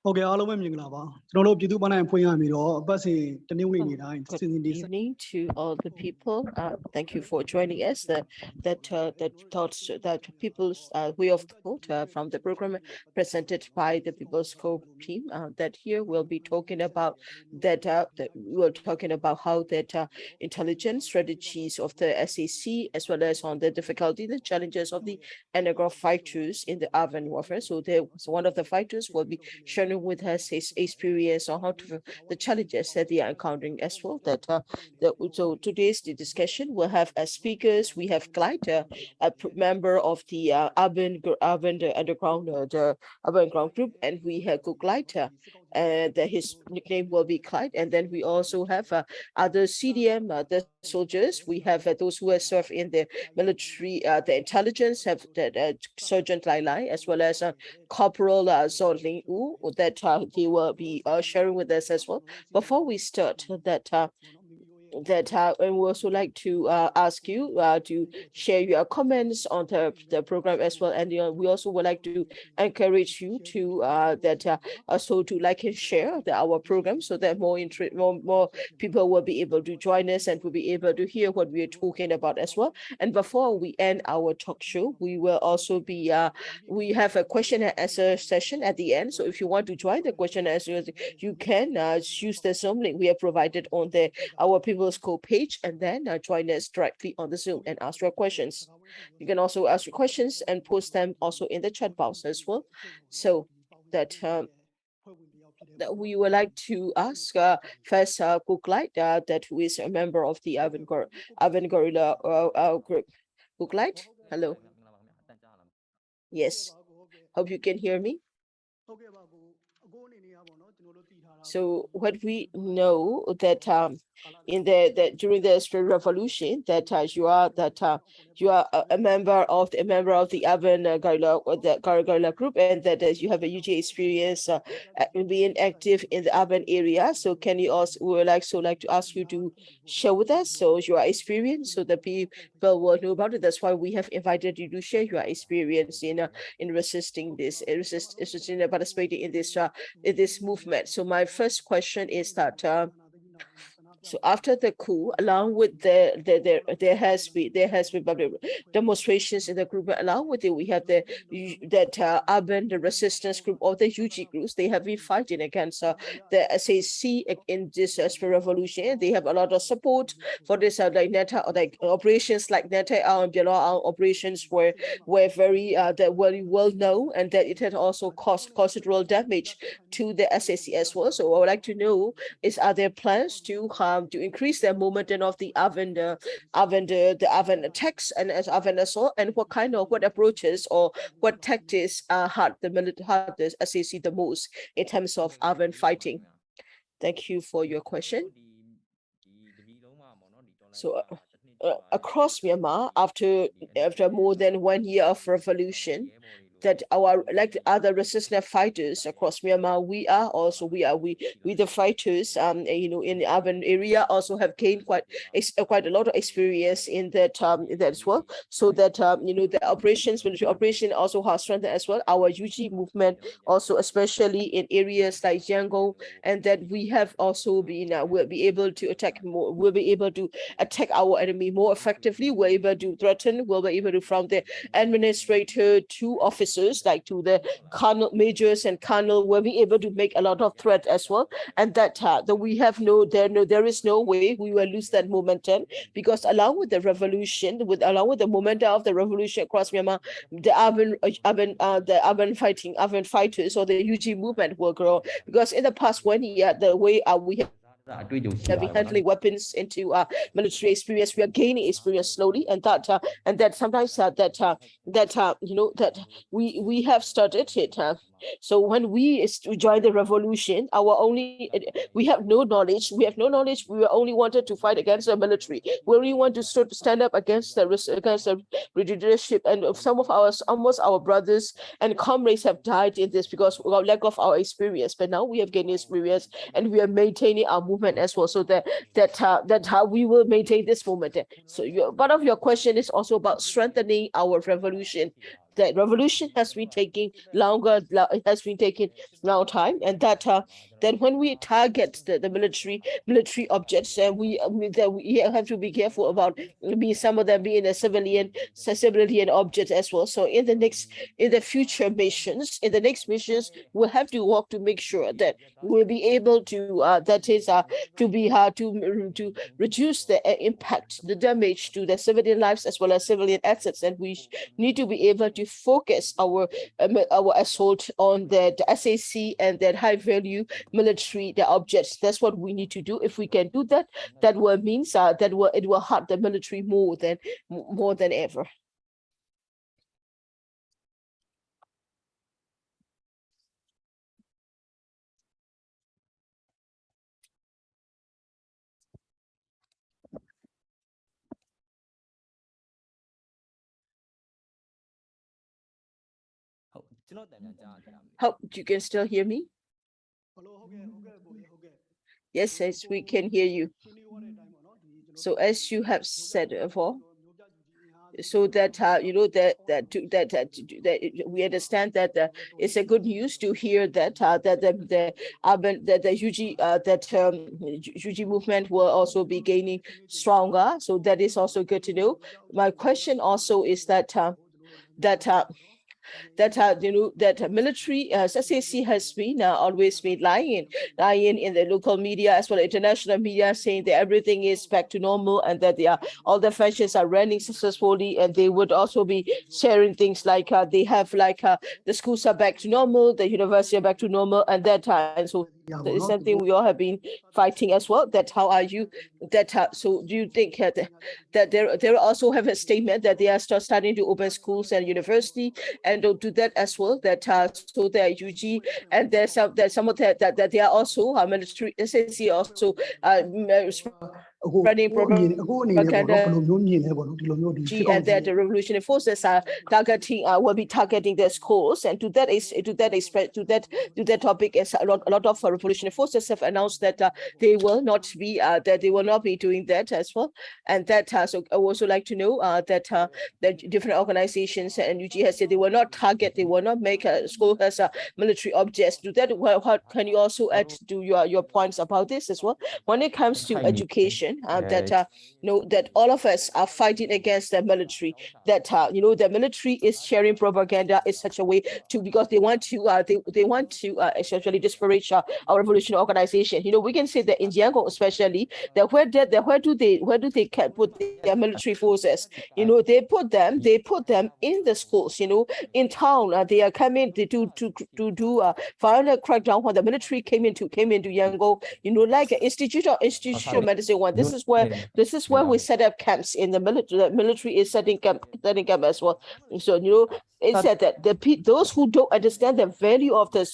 ဟုတ်ကဲ့အားလုံးပဲမြင်ကြပါကျွန်တော်တို့ပြည်သူ့ဘာသာဖွင့်ရပြီတော့အပတ်စဉ်တနင်္ဂနွေနေ့တိုင်း Good evening to all the people. Thank you for joining us. That thoughts that people's way of thought from the program presented by the People's Scope team. That here we'll be talking about that we're talking about how that intelligence strategies of the SAC as well as on the difficulty, the challenges of the underground fighters in the urban warfare. So there was one of the fighters will be sharing with us his experience on how to the challenges that they are encountering as well. So today's discussion will have as speakers. We have Clyde, a member of the urban underground group, and we have Clyde. And his nickname will be Clyde. And then we also have other CDM, the soldiers. We have those who have served in the military, the intelligence, have the Sergent Lai, as well as Corporal Zhong Wu, that they will be sharing with us as well. Before we start, I would also like to ask you to share your comments on the program as well, and we also would like to encourage you to also to like and share our program so that more people will be able to join us and will be able to hear what we are talking about as well. And before we end our talk show, we will also be we have a question and answer session at the end. So if you want to join the question and answer, you can use the Zoom link we have provided on our People's Scope page, and then join us directly on the Zoom and ask your questions. You can also ask your questions and post them also in the chat box as well. So that we would like to ask first Clyde, that who is a member of the Urban Guerrilla group. Clyde, hello. Yes, hope you can hear me. So what we know that in during the Spring Revolution that you are a member of the urban guerrilla group, and that you have a huge experience being active in the urban area. So can you also would like to ask you to share with us so your experience so that people will know about it. That's why we have invited you to share your experience in resisting this, participating in this movement. So my first question is that so after the coup, along with there has been public demonstrations in the group. Along with it, we have the resistance group or the UG groups. They have been fighting against the SAC in this Spring Revolution. They have a lot of support for this like NETA, or like operations like NETA operations were very well known, and that it had also caused considerable damage to the SAC as well. So I would like to know are there plans to increase the momentum of the Oven attacks and as Oven assault, and what approaches or what tactics hurt the SAC the most in terms of Oven fighting? Thank you for your question. So across Myanmar, after more than 1 year of revolution, that our like other resistance fighters across Myanmar, we the fighters in the urban area also have gained quite a lot of experience in that as well. So that the military operation also has strengthened as well. Our UG movement also, especially in areas like Yangon, and that we have also been will be able to attack more. We'll be able to attack our enemy more effectively. We're able to threaten. We'll be able to, from the administrator to officers, like to the colonel, majors and colonel, will be able to make a lot of threat as well. And that we have there is no way we will lose that momentum, because along with the revolution, along with the momentum of the revolution across Myanmar, the urban fighters or the UG movement will grow. Because in the past 1 year, the way we have been handling weapons into military experience, we are gaining experience slowly, and that sometimes we have started it. So when we joined the revolution, we have no knowledge. We were only wanted to fight against the military. We only want to stand up against the leadership, and some of almost our brothers and comrades have died in this because of lack of our experience. But now we have gained experience, and we are maintaining our movement as well. So that's how we will maintain this movement. So part of your question is also about strengthening our revolution. the revolution has been taking longer, it has been taking long time, and that when we target the military objects, and we have to be careful about some of them being a civilian object as well. So in the future missions, we'll have to work to make sure that we'll be able to to reduce the impact, the damage to the civilian lives as well as civilian assets, and we need to be able to focus our assault on the SAC and that high value military objects. That's what we need to do. If we can do that, that will means it will hurt the military more than ever. Hope you can still hear me. Yes, we can hear you. So as you have said before, so that we understand that it's a good news to hear that the UG movement will also be gaining stronger. So that is also good to know. My question also is that military SAC has been always been lying in the local media as well as international media, saying that everything is back to normal and that all the factions are running successfully, and they would also be sharing things like they have the schools are back to normal, the university are back to normal, and that time. So that is something we all have been fighting as well. That how are you? So do you think that they also have a statement that they are starting to open schools and university and don't do that as well? That so the UG and there's some of that they are also military SAC also running propaganda, and that the revolutionary forces are will be targeting their schools. And to that topic, is a lot of revolutionary forces have announced that they will not be doing that as well. And that so I would also like to know that different organizations and UG has said they will not target, they will not make a school as a military objects. Do that. How can you also add to your points about this as well? When it comes to education, that all of us are fighting against the military. That the military is sharing propaganda in such a way because they want to essentially disparage our revolutionary organization. We can say that in Yangon especially, that where do they put their military forces? They put them in the schools. In town, they are coming to do violent crackdown when the military came into Yangon. Like institutional medicine one. This is where we set up camps in the military. The military is setting camp as well. So it said that those who don't understand the value of the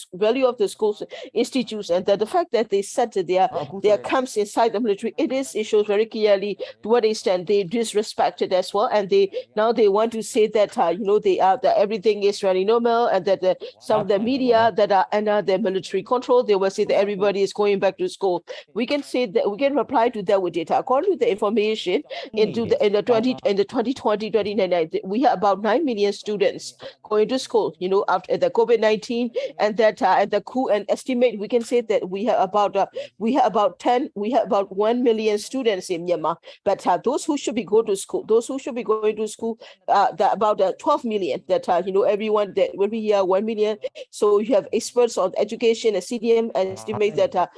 schools institutes, and that the fact that they set their camps inside the military, it shows very clearly to what extent they disrespect it as well. And they want to say that that everything is running normal, and that some of the media that are under the military control, they will say that everybody is going back to school. We can say that we can reply to that with data. According to the information in the 2020-2019, we have about 9 million students going to school. After the COVID-19 and the coup, and estimate, we can say that we have about 1 million students in Myanmar. But those who should be going to school, about 12 million. That everyone that every year 1 million. So you have experts on education, and CDM estimate that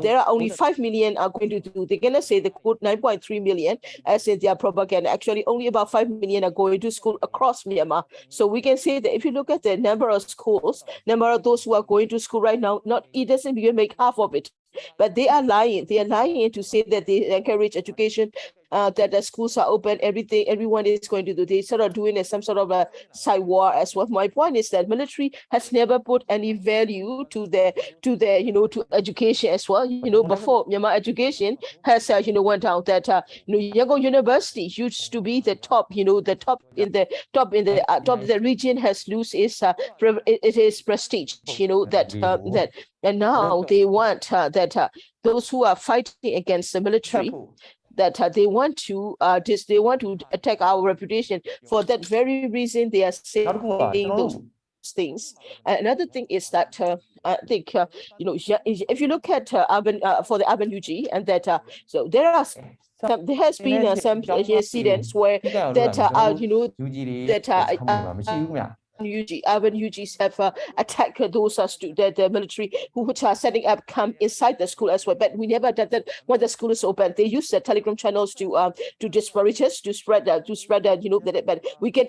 there are only 5 million are going to do. They're gonna say they quote 9.3 million as in their propaganda. Actually, only about 5 million are going to school across Myanmar. So we can say that if you look at the number of schools, number of those who are going to school right now, it doesn't even make half of it. But they are lying. They are lying to say that they encourage education, that the schools are open, everyone is going to do. They sort of doing some sort of a side war as well. My point is that military has never put any value to education as well. Before Myanmar education has went out, that Yangon University used to be the top, the top in the region has lose its prestige. And now they want that those who are fighting against the military, that they want to attack our reputation. For that very reason, they are saying those things. Another thing is that I think if you look at for the urban UG, and that so there has been some incidents where that urban UGs have attacked those the military which are setting up camp inside the school as well. But we never did that when the school is open. They use the Telegram channels to disparage us, to spread but we can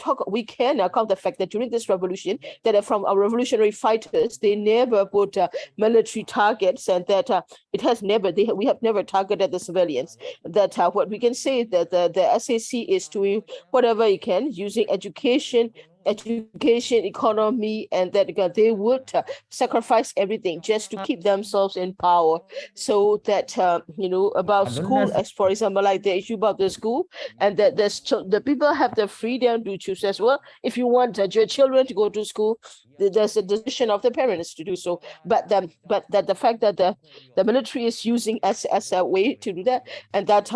account the fact that during this revolution, that from our revolutionary fighters, they never put military targets, and that we have never targeted the civilians. That what we can say that the SAC is doing whatever it can using education, economy, and that they would sacrifice everything just to keep themselves in power. So that about school, as for example, like the issue about the school, and that the people have the freedom to choose as well. If you want your children to go to school, there's a decision of the parents to do so. But the fact that the military is using as a way to do that, and that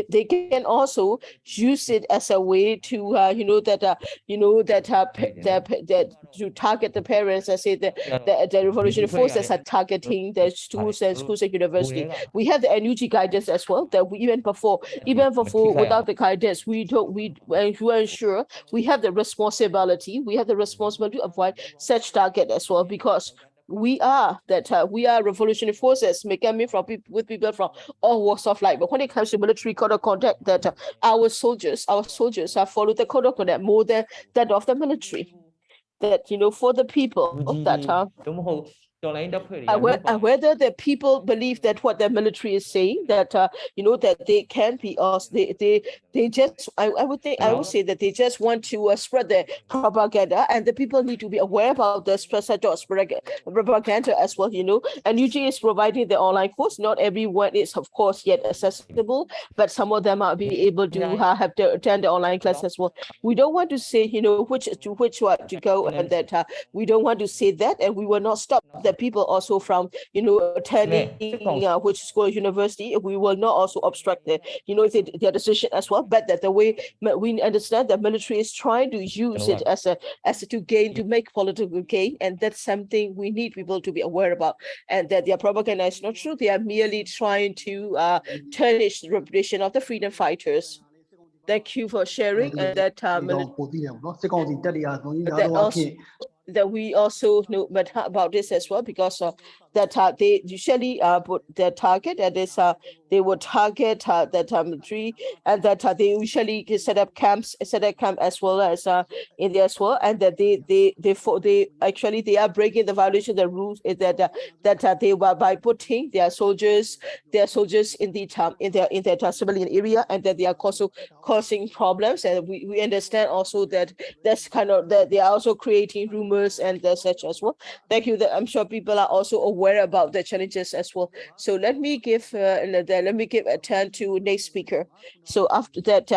they can also use it as a way to to target the parents. I say the revolutionary forces are targeting the schools and university. We have the NUG guidance as well, that even before without the guidance, we ensure we have the responsibility to avoid such target as well, because we are revolutionary forces coming from with people from all walks of life. But when it comes to military code of conduct, that our soldiers have followed the code of conduct more than that of the military. That for the people that whether the people believe that what the military is saying, that that they can be also they just I would say that they just want to spread the propaganda, and the people need to be aware about the spread of propaganda as well. And UG is providing the online course. Not everyone is of course yet accessible, but some of them are being able to have to attend the online class as well. We don't want to say which one to go, and that we don't want to say that, and we will not stop the people also from attending which school or university. We will not also obstruct their decision as well. But that the way we understand the military is trying to use it as to make political gain, and that's something we need people to be aware about, and that their propaganda is not true. They are merely trying to tarnish the reputation of the freedom fighters. Thank you for sharing. And that we also know about this as well, because that they usually put their target, that is they would target the military, and that they usually set up camp as well as in there as well, and that they actually they are breaking the violation of the rules, is that they were by putting their soldiers in their civilian area, and that they are also causing problems. And we understand also that that's kind of that they are also creating rumors and such as well. Thank you. I'm sure people are also aware about the challenges as well. So let me give a turn to next speaker. So after that,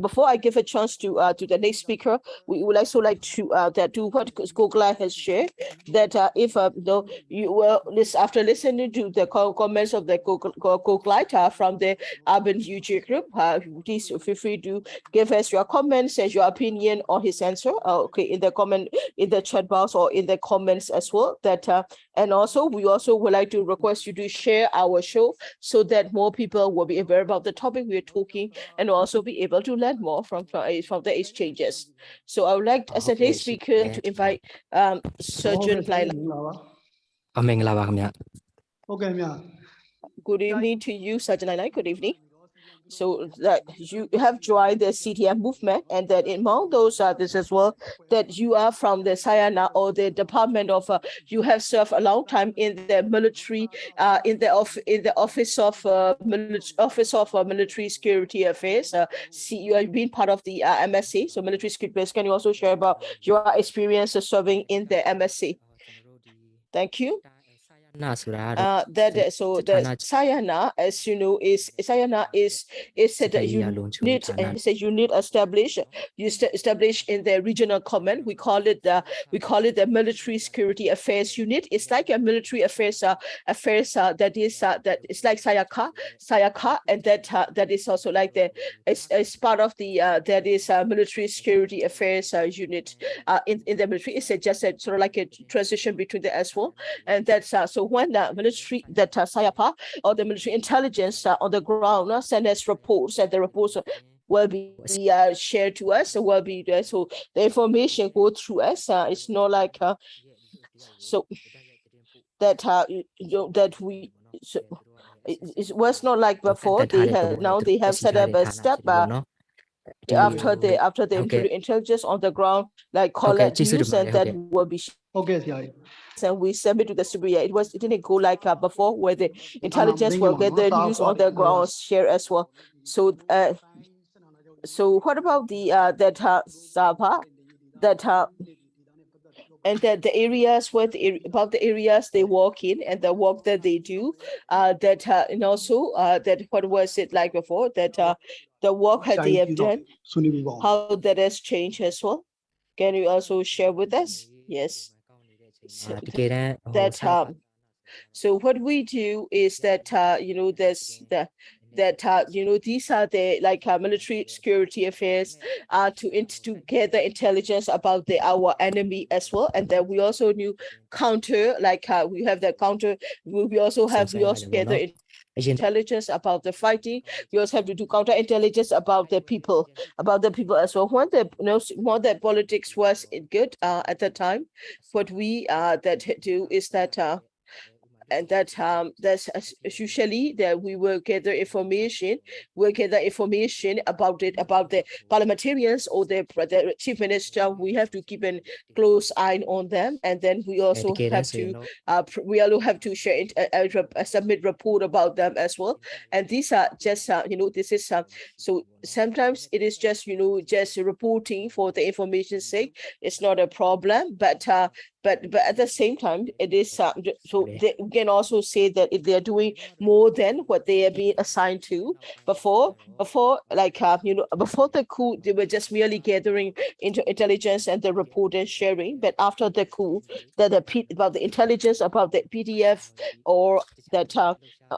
before I give a chance to the next speaker, we would also like to do what Clyde has shared, that if you will after listening to the comments of the Clyde from the urban UG group, please feel free to give us your comments and your opinion on his answer. In the chat box or in the comments as well. That and also we also would like to request you to share our show so that more people will be aware about the topic we are talking, and also be able to learn more from the exchanges. So I would like as a next speaker to invite Sergent Clyde. Good evening to you, Sergent Clyde. Good evening. So that you have joined the CTM movement, and that among those this as well, that you are from the Sayana or the department of you have served a long time in the military, in the office of military security affairs. You have been part of the MSc, so military security affairs. Can you also share about your experience of serving in the MSc? Thank you. So the Sayana, as you know, is Sayana is a unit established in the regional command. We call it the military security affairs unit. It's like a military affairs that is like Sayaka, and that is also like it's part of the that is military security affairs unit in the military. It's just a sort of like a transition between the as well, and that's so when the military Sayapa or the military intelligence on the ground send us reports, and the reports will be shared to us. So will be there. So the information go through us. It's not like so that that we. So, it was not like before. They have set up a step after the intelligence on the ground, like collect news, and that will be. And we submit to the superior. It didn't go like before, where the intelligence will get the news on the ground share as well. So so what about the Sapa and that the areas where about the areas they walk in and the work that they do, and also that what was it like before, that the work that they have done, how that has changed as well? Can you also share with us? Yes. So so what we do is that there's these are the like military security affairs to gather intelligence about our enemy as well, and then we also do counter, like we have the counter. We also gather intelligence about the fighting. We also have to do counter intelligence about the people as well. When the politics was good at the time, what we do is that and that that's usually that we will gather information. We'll gather information about the parliamentarians or the chief minister. We have to keep a close eye on them, and then we also have to share submit report about them as well. And these are just this is so sometimes it is just just reporting for the information's sake. It's not a problem, but at the same time, it is so we can also say that if they are doing more than what they have been assigned to before, like before the coup, they were just merely gathering into intelligence and the report and sharing. But after the coup, about the intelligence about the PDF or that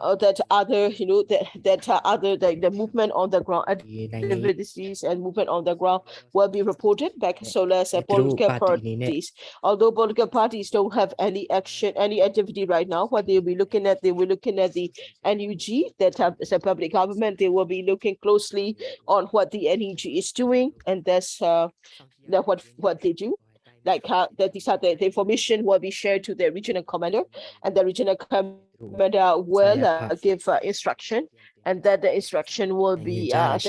other the movement on the ground activities and movement on the ground will be reported back. So as political parties, although political parties don't have any activity right now, what they'll be looking at, the NUG that is a public government. They will be looking closely on what the NUG is doing, and that's what they do. Like the information will be shared to the regional commander, and the regional commander will give instruction, and that the instruction will be that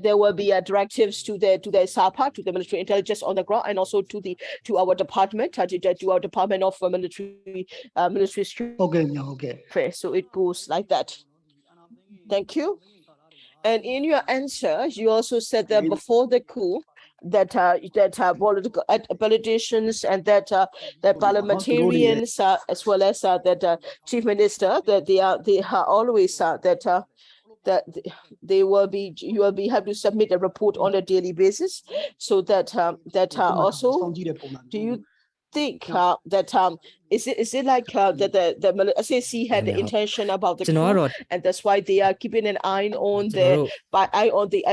there will be directives to the SAPA, to the military intelligence on the ground, and also to our department, to our department of military security. Okay. So it goes like that. Thank you. And in your answer, you also said that before the coup, that political politicians and that parliamentarians as well as that chief minister, that they are always that they will be have to submit a report on a daily basis, so that also do you think that is it like that the SAC had the intention about the coup, and that's why they are keeping an eye on the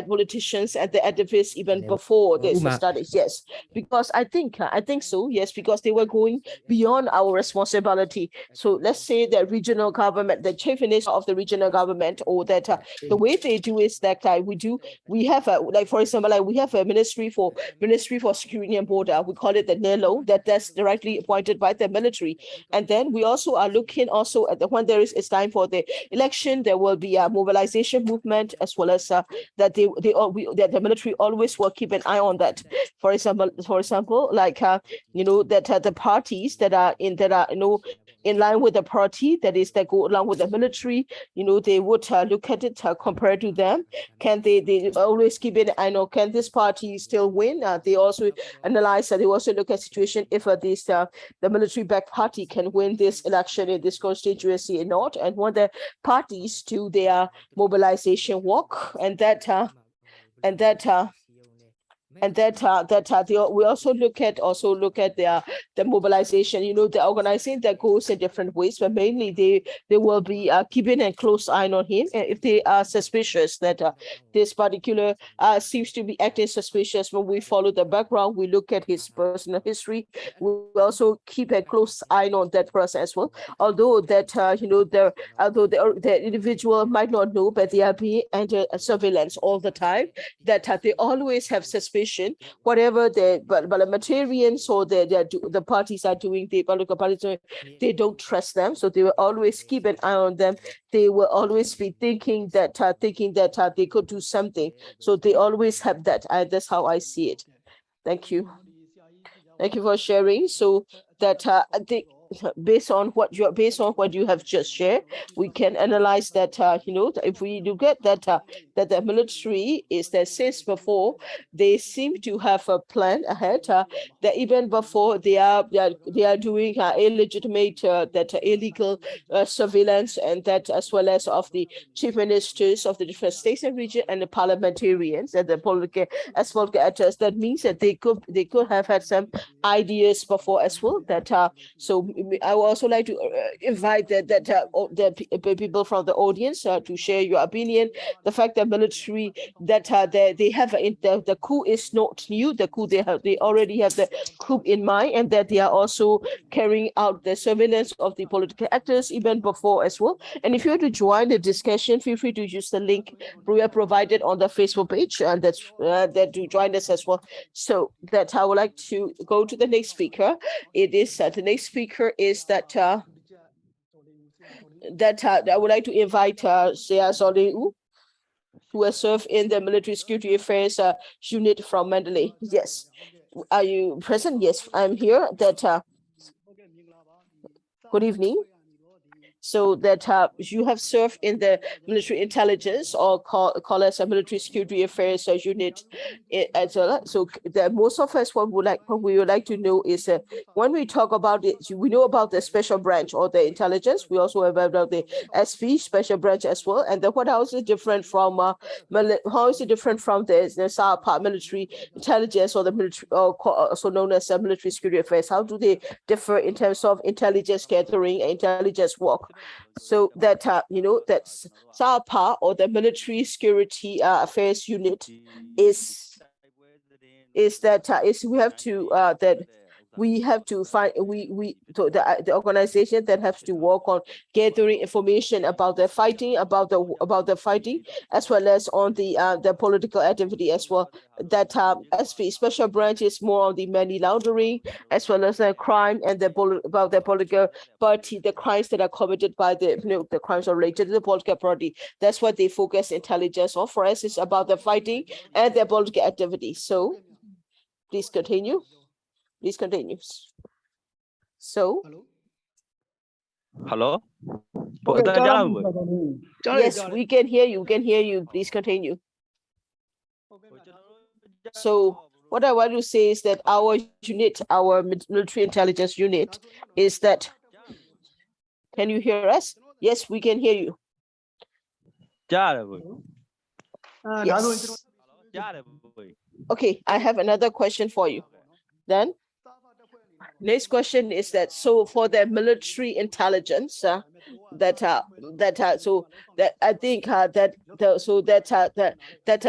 politicians and the activists even before this studies? Yes, because I think so. Yes, because they were going beyond our responsibility. So let's say the regional government, the chief minister of the regional government, or that the way they do is that we have like, for example, like we have a ministry for security and border. We call it the NELO, that's directly appointed by the military. And then we also are looking also at when it's time for the election, there will be a mobilization movement, as well as that the military always will keep an eye on that. For example, like that the parties that are in line with the party, that is, that go along with the military, they would look at it compared to them. Can they always keep it? I know, can this party still win? They also analyze, they also look at situation if the military backed party can win this election in this constituency or not, and want the parties to their mobilization work, and that we also look at the mobilization. You know, the organizing that goes in different ways, but mainly they will be keeping a close eye on him, and if they are suspicious that this particular seems to be acting suspicious, when we follow the background, we look at his personal history, we also keep a close eye on that person as well. Although that the individual might not know, but they are being under surveillance all the time, that they always have suspicion. Whatever the parliamentarians or the parties are doing, the political parties, they don't trust them, so they will always keep an eye on them. They will always be thinking that they could do something, so they always have that. That's how I see it. Thank you for sharing. So that I think based on what you have just shared, we can analyze that if we look at that that the military is that since before they seem to have a plan ahead, that even before they are doing illegitimate illegal surveillance, and that as well as of the chief ministers of the different states and region and the parliamentarians and the political actors. That means that they could have had some ideas before as well. That so I would also like to invite the people from the audience to share your opinion. The fact that military they have the coup is not new. The coup they already have the coup in mind, and that they are also carrying out the surveillance of the political actors even before as well. And if you want to join the discussion, feel free to use the link we have provided on the Facebook page, and that's that to join us as well. So that I would like to go to the next speaker. It is the next speaker is that I would like to invite Sia Soleu, who has served in the military security affairs unit from Mandalay. Yes. Are you present? Yes, I'm here. That good evening. So that you have served in the military intelligence, or call us a military security affairs unit as well. So the most of us what we would like to know is when we talk about it, we know about the special branch or the intelligence. We also have about the SV special branch as well. And then what else is different from how is it different from the SAC military intelligence, or the military, also known as military security affairs? How do they differ in terms of intelligence gathering and intelligence work? So that that SAPA, or the military security affairs unit, is we have to find the organization that has to work on gathering information about the fighting, about the fighting, as well as on the political activity as well. That SP special branch is more on the money laundering, as well as the crime and about the political party, the crimes that are committed by the crimes related to the political party. That's what they focus intelligence on. For us, it's about the fighting and the political activity. So please continue. Please continue. So. Hello. Yes, we can hear you. We can hear you. Please continue. So what I want to say is that our unit, our military intelligence unit, is that. Can you hear us? Yes, we can hear you. Yes. Okay, I have another question for you. Then, next question is that, so for the military intelligence, I think that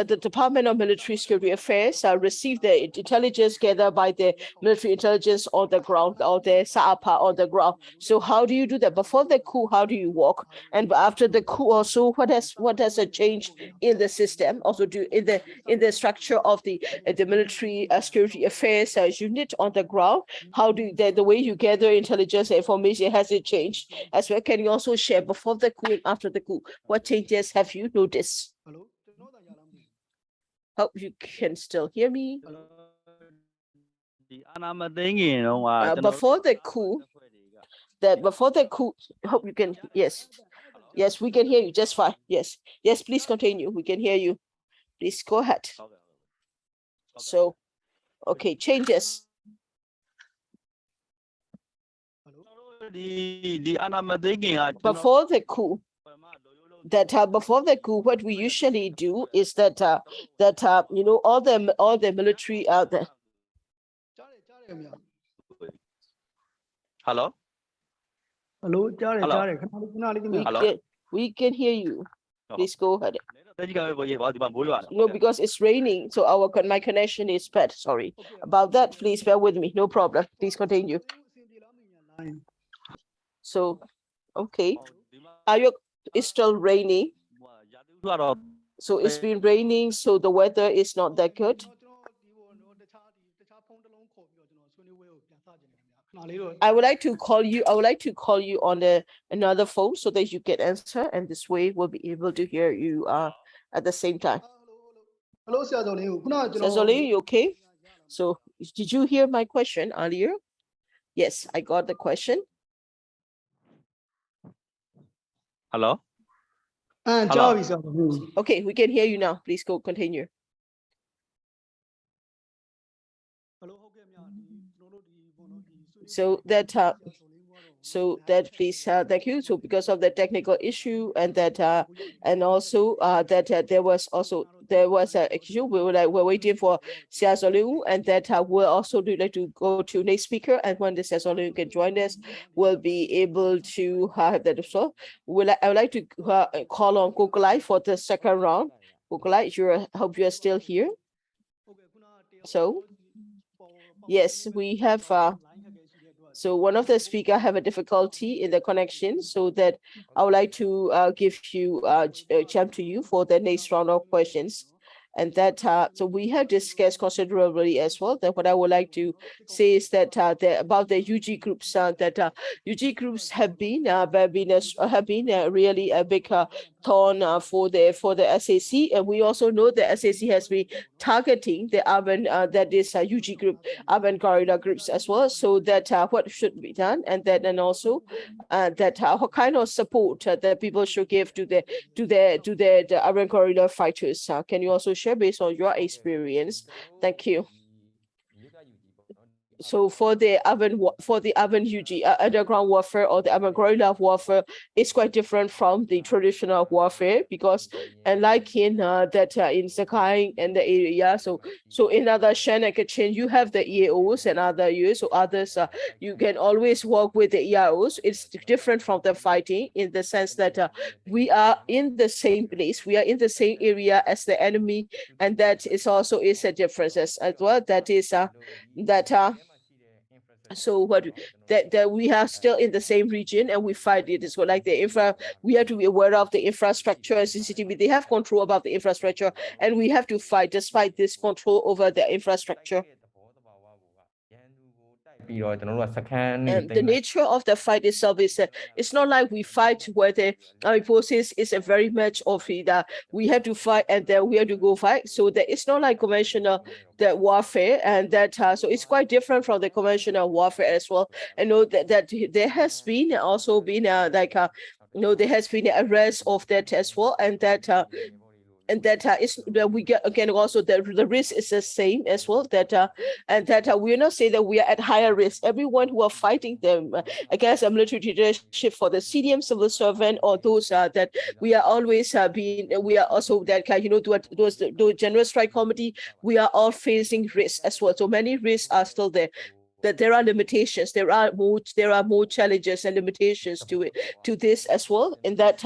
the Department of Military Security Affairs received the intelligence gathered by the military intelligence on the ground, or the SAPA on the ground. So how do you do that? Before the coup, how do you work? And after the coup, also, what has changed in the system? Also, in the structure of the military security affairs unit on the ground, how do the way you gather intelligence information, has it changed as well? Can you also share before the coup and after the coup, what changes have you noticed? Hope you can still hear me. Before the coup, hope you can. Yes, we can hear you just fine. Yes, please continue. We can hear you. Please go ahead. So, okay, changes. before the coup, before the coup, what we usually do is that you know, all the military out there. Hello. Hello,ကြားတယ် Hello. ကြားတယ်ခဏလေးခင်ဗျာ We can hear you. Please go ahead. No, because it's raining, so my connection is bad. Sorry about that. Please bear with me. No problem. Please continue. So, okay. It's still raining. So it's been raining, so the weather is not that good. I would like to call you on another phone so that you can answer, and this way we'll be able to hear you at the same time. Hello ဆရာတော်လေးကိုခုနကကျွန်တော် Sazoli, you okay? So did you hear my question earlier? Yes, I got the question. Hello. ကြားပြီဆရာတော်လေးကို Okay, we can hear you now. Please go continue. Hello ဟုတ်ကဲ့မြာဒီကျွန်တော်တို့ဒီဘောနော်ဒီ So that please thank you. So because of the technical issue and that and also that there was a issue, we're waiting for Siazolu, and that we'll also do like to go to next speaker, and when the Siazolu can join us, we'll be able to have that as well. I would like to call on Clyde for the second round. Clyde, I hope you are still here. So yes, we have so one of the speaker have a difficulty in the connection, so that I would like to give you jump to you for the next round of questions. And that so we have discussed considerably as well. That what I would like to say is that about the UG groups, that UG groups have been really a big thorn for the SAC, and we also know the SAC has been targeting the urban UG group, urban corridor groups as well. So that what should be done, and also that what kind of support that people should give to the urban corridor fighters. Can you also share based on your experience? Thank you. So for the urban UG underground warfare or the urban guerrilla warfare, it's quite different from the traditional warfare, because unlike in in Sakai and the area, so in other Shan and Kachin, you have the EAOs and other US, so others you can always work with the EAOs. It's different from the fighting in the sense that we are in the same place, we are in the same area as the enemy, and that is also a difference as well. That is so what that we are still in the same region and we fight it. So like we have to be aware of the infrastructure. CCTV, they have control about the infrastructure, and we have to fight despite this control over the infrastructure. And the nature of the fight itself is that it's not like we fight where the army forces is a very much of that we have to fight and then we have to go fight. So that it's not like conventional the warfare, and that so it's quite different from the conventional warfare as well. I know that there has been also been there has been an arrest of that as well, and that is that we get again also the risk is the same as well, that and that we are not saying that we are at higher risk. Everyone who are fighting them against a military leadership for the CDM civil servant or those that we are always we are also that those general strike committee, we are all facing risks as well. So many risks are still there. That there are limitations, there are more challenges and limitations to this as well. In that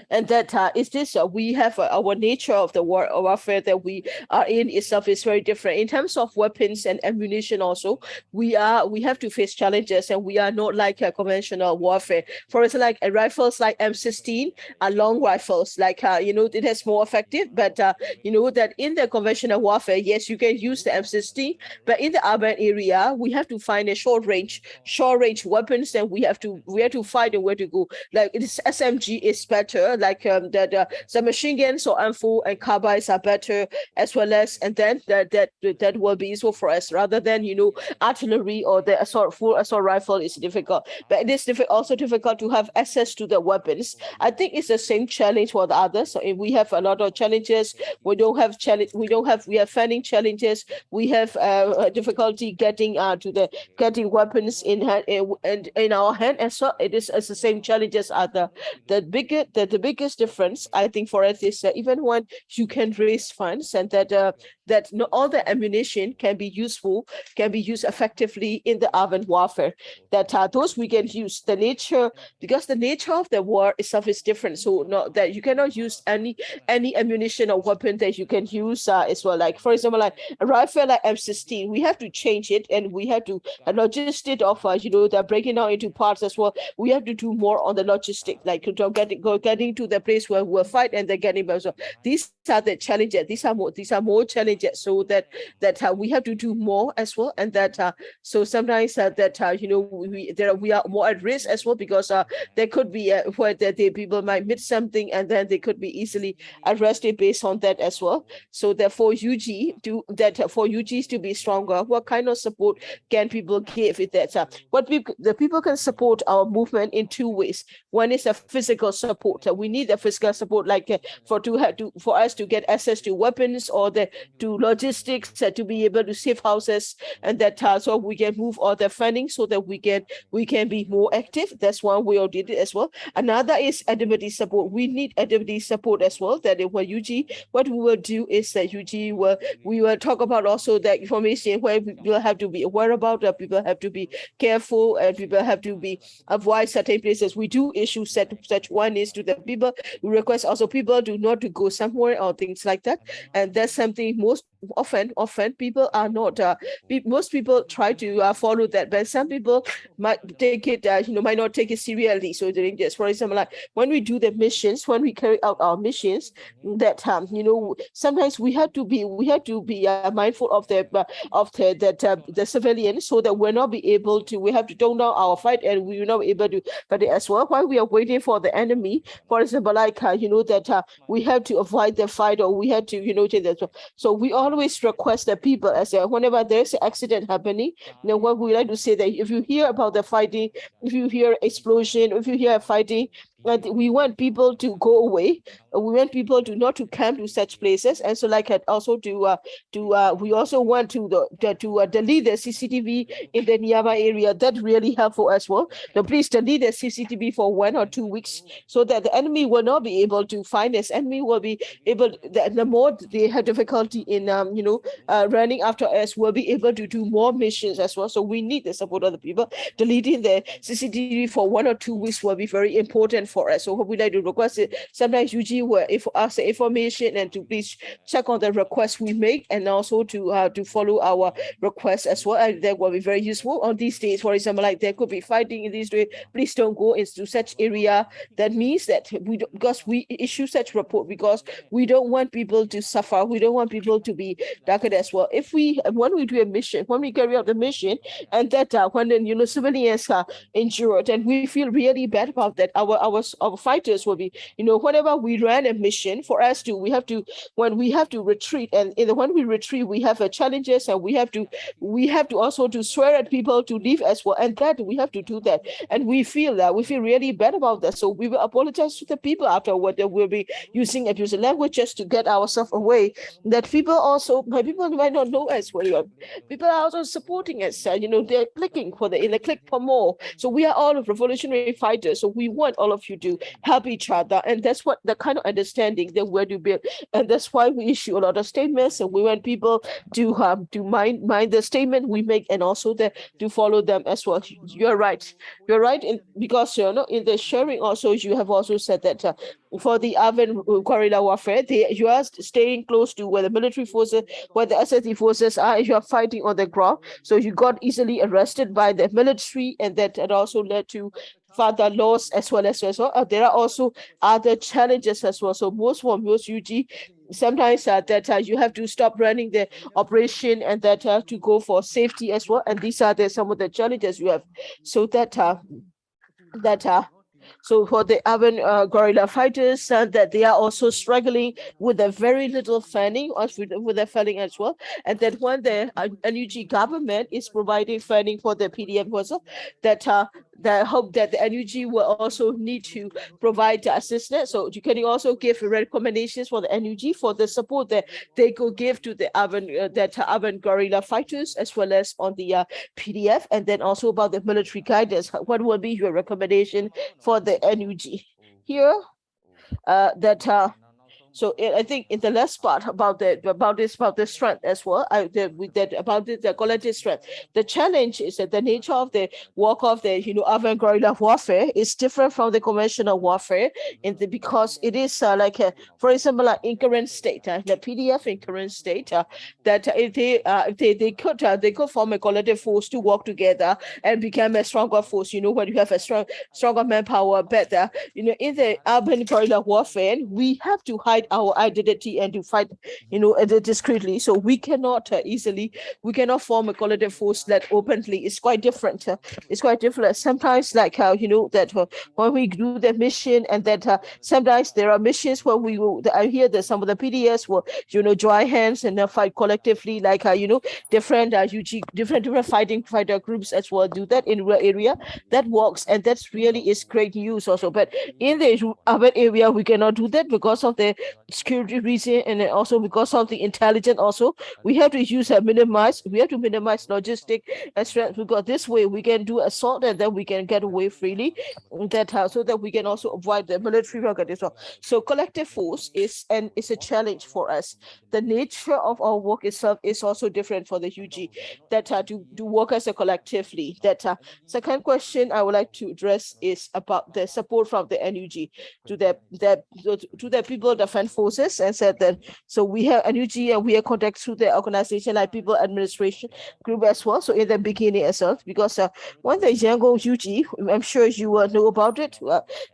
and that is this we have our nature of the warfare that we are in itself is very different in terms of weapons and ammunition. Also we have to face challenges, and we are not like a conventional warfare. For instance, like rifles like M16 are long rifles, like it has more effective, but that in the conventional warfare, yes, you can use the M16, but in the urban area we have to find a short range weapons, and we have to fight and where to go. Like this SMG is better better, like the machine guns or M4 and carbines are better, as well as, and then that will be useful for us rather than, you know, artillery or the full assault rifle is difficult. But it is also difficult to have access to the weapons. I think it's the same challenge for the others. So if we have a lot of challenges, we have funding challenges, we have difficulty getting getting weapons in hand and in our hand, and so it is as the same challenges are the biggest difference I think for us is even when you can raise funds and that not all the ammunition can be used effectively in the urban warfare, that those we can use because the nature of the war itself is different. So not that you cannot use any ammunition or weapon that you can use as well. Like for example, like a rifle like M16, we have to change it and we have to logistic of you know, they're breaking out into parts as well. We have to do more on the logistic, like getting to the place where we'll fight and then getting back. So these are the challenges. These are more challenges. So that we have to do more as well, and that so sometimes you know, we are more at risk as well, because there could be where the people might miss something and then they could be easily arrested based on that as well. So therefore, for UGs to be stronger, what kind of support can people give it that the people can support our movement in two ways. One is a physical support. We need a physical support, like for us to get access to weapons or to logistics, to be able to save houses, and that so we can move all the funding so that we can be more active. That's one way of doing it as well. Another is advocacy support. We need advocacy support as well. That for UG, what we will do is that we will talk about also the information where people have to be aware about, that people have to be careful, and people have to be avoid certain places. We do issue such warnings to the people. We request also people do not to go somewhere or things like that. And that's something most often people are not most people try to follow that, but some people might take it might not take it seriously. So during this, for example, like when we do the missions, when we carry out our missions, that you know, sometimes we have to be mindful of the civilians, so that we're not be able to, we have to tone down our fight and we will not be able to fight it as well while we are waiting for the enemy. For example, like you know, that we have to avoid the fight, or we have to, you know, take that. So we always request the people, as whenever there's an accident happening, you know, what we like to say, that if you hear about the fighting, if you hear explosion, if you hear fighting, we want people to go away. We want people to not to camp to such places, and so like also we also want to delete the CCTV in the nearby area. That really helpful as well. So please delete the CCTV for 1 or 2 weeks, so that the enemy will not be able to find us. Enemy will be able, the more they have difficulty in running after us, will be able to do more missions as well. So we need the support of the people. Deleting the CCTV for 1 or 2 weeks will be very important for us. So what we like to request it, sometimes UG will ask the information and to please check on the requests we make, and also to follow our requests as well. And that will be very useful on these days. For example, like there could be fighting in these days, please don't go into such area. That means that because we issue such report, because we don't want people to suffer, we don't want people to be darkened as well. When we do a mission, when we carry out the mission, and that when the civilians are injured, and we feel really bad about that, our fighters will be, whenever we ran a mission, for us to, when we have to retreat, and when we retreat, we have challenges, and we have to also to swear at people to leave as well, and that we have to do that, and we feel really bad about that. So we will apologize to the people afterward, that we'll be using abusive language just to get ourselves away. That people might not know as well. People are also supporting us. They're clicking click for more. So we are all revolutionary fighters. So we want all of you to help each other, and that's what the kind of understanding that we're to build. And that's why we issue a lot of statements, and we want people to mind the statement we make, and also to follow them as well. You're right. Because in the sharing also, you have also said that for the urban guerrilla warfare, you are staying close to where the military forces, where the SAC forces are. You are fighting on the ground, so you got easily arrested by the military, and that also led to further loss as well. There are also other challenges as well. So most UG, sometimes that you have to stop running the operation, and that to go for safety as well. And these are some of the challenges you have. So So for the urban guerrilla fighters, that they are also struggling with a very little funding, with their funding as well. And that when the NUG government is providing funding for the PDF also, that I hope that the NUG will also need to provide assistance. So you can also give recommendations for the NUG for the support that they could give to the urban guerrilla fighters, as well as on the PDF, and then also about the military guidance. What will be your recommendation for the NUG here? So I think in the last part about the strength as well, about the collective strength. The challenge is that the nature of the work of the urban guerrilla warfare is different from the conventional warfare, because it is for example, like in current state, the PDF in current state, that if they could form a collective force to work together and become a stronger force. When you have a stronger manpower, better. In the urban guerrilla warfare, we have to hide our identity and to fight, discreetly. So we cannot form a collective force that openly. It's quite different. It's quite different. Sometimes, like how that when we do the mission, and that sometimes there are missions where we will. I hear that some of the PDS will join hands and fight collectively, like different fighter groups as well do that in rural area. That works, and that's really is great news also. But in the urban area, we cannot do that because of the security reason, and then also because of the intelligence. Also, we have to minimize logistic and strength, because this way we can do assault and then we can get away freely. So that we can also avoid the military rugged as well. So collective force is a challenge for us. The nature of our work itself is also different for the UG, that to work as a collectively. Second question I would like to address is about the support from the NUG to the people defense forces, and said that so we have NUG and we have contact through the organization like People Administration Group as well. So in the beginning as well, because when the Yangon UG, I'm sure you will know about it.